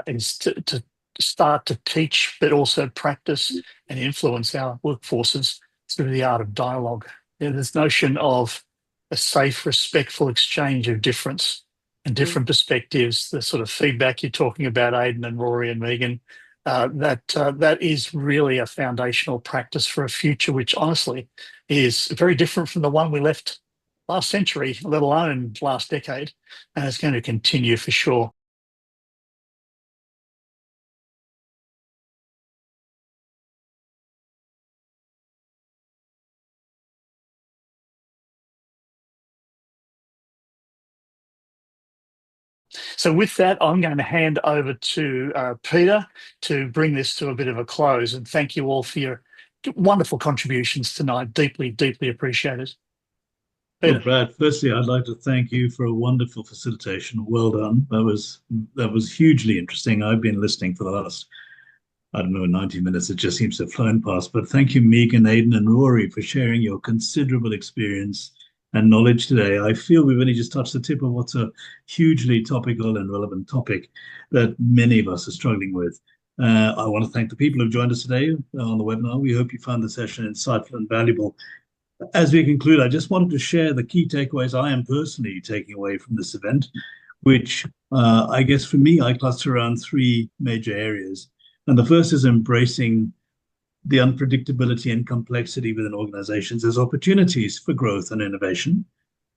is to start to teach, but also practice and influence our workforces through the art of dialogue. This notion of a safe, respectful exchange of difference and different perspectives, the sort of feedback you're talking about, Aiden and Rory and Megan, that is really a foundational practice for a future which honestly is very different from the one we left last century, let alone last decade, and it's going to continue for sure. So with that, I'm going to hand over to Peter to bring this to a bit of a close. And thank you all for your wonderful contributions tonight. Deeply, deeply appreciated. Well, Peter. Brad, firstly, I'd like to thank you for a wonderful facilitation. Well done. That was hugely interesting. I've been listening for the last, I don't know, 90 minutes. It just seems to have flown past. But thank you, Megan, Aiden, and Rory, for sharing your considerable experience and knowledge today. I feel we've only just touched the tip of what's a hugely topical and relevant topic that many of us are struggling with. I want to thank the people who've joined us today on the webinar. We hope you found the session insightful and valuable. As we conclude, I just wanted to share the key takeaways I am personally taking away from this event, which I guess for me, I cluster around three major areas. And the first is embracing the unpredictability and complexity within organizations as opportunities for growth and innovation.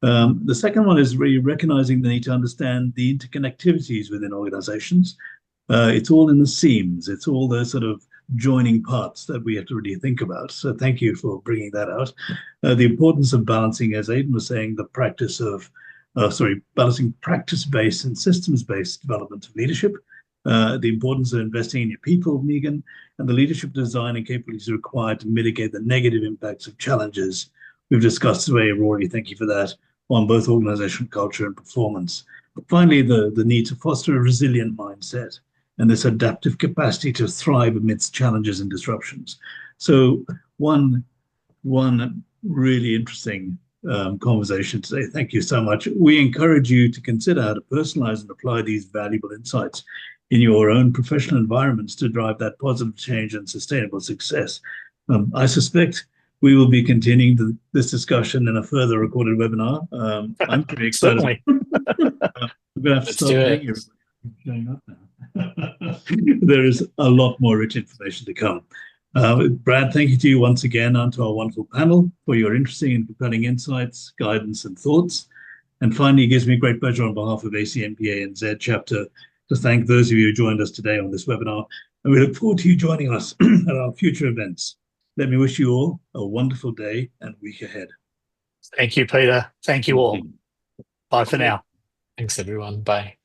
The second one is really recognizing the need to understand the interconnectivities within organizations. It's all in the seams. It's all the sort of joining parts that we have to really think about. So thank you for bringing that out. The importance of balancing, as Aiden was saying, the practice of, balancing practice-based and systems-based development of leadership. The importance of investing in your people, Megan, and the leadership design and capabilities required to mitigate the negative impacts of challenges we've discussed today. Rory, thank you for that, on both organizational culture and performance. But finally, the need to foster a resilient mindset and this adaptive capacity to thrive amidst challenges and disruptions. So one really interesting conversation today. Thank you so much. We encourage you to consider how to personalize and apply these valuable insights in your own professional environments to drive that positive change and sustainable success. I suspect we will be continuing this discussion in a further recorded webinar. I'm pretty excited. Certainly. We're going to have to start letting you showing up now. There is a lot more rich information to come. Brad, thank you to you once again and to our wonderful panel for your interesting and compelling insights, guidance, and thoughts. And finally, it gives me great pleasure on behalf of ACMP ANZ chapter to thank those of you who joined us today on this webinar. And we look forward to you joining us at our future events. Let me wish you all a wonderful day and week ahead. Thank you, Peter. Thank you all. Bye for now. Thanks, everyone. Bye.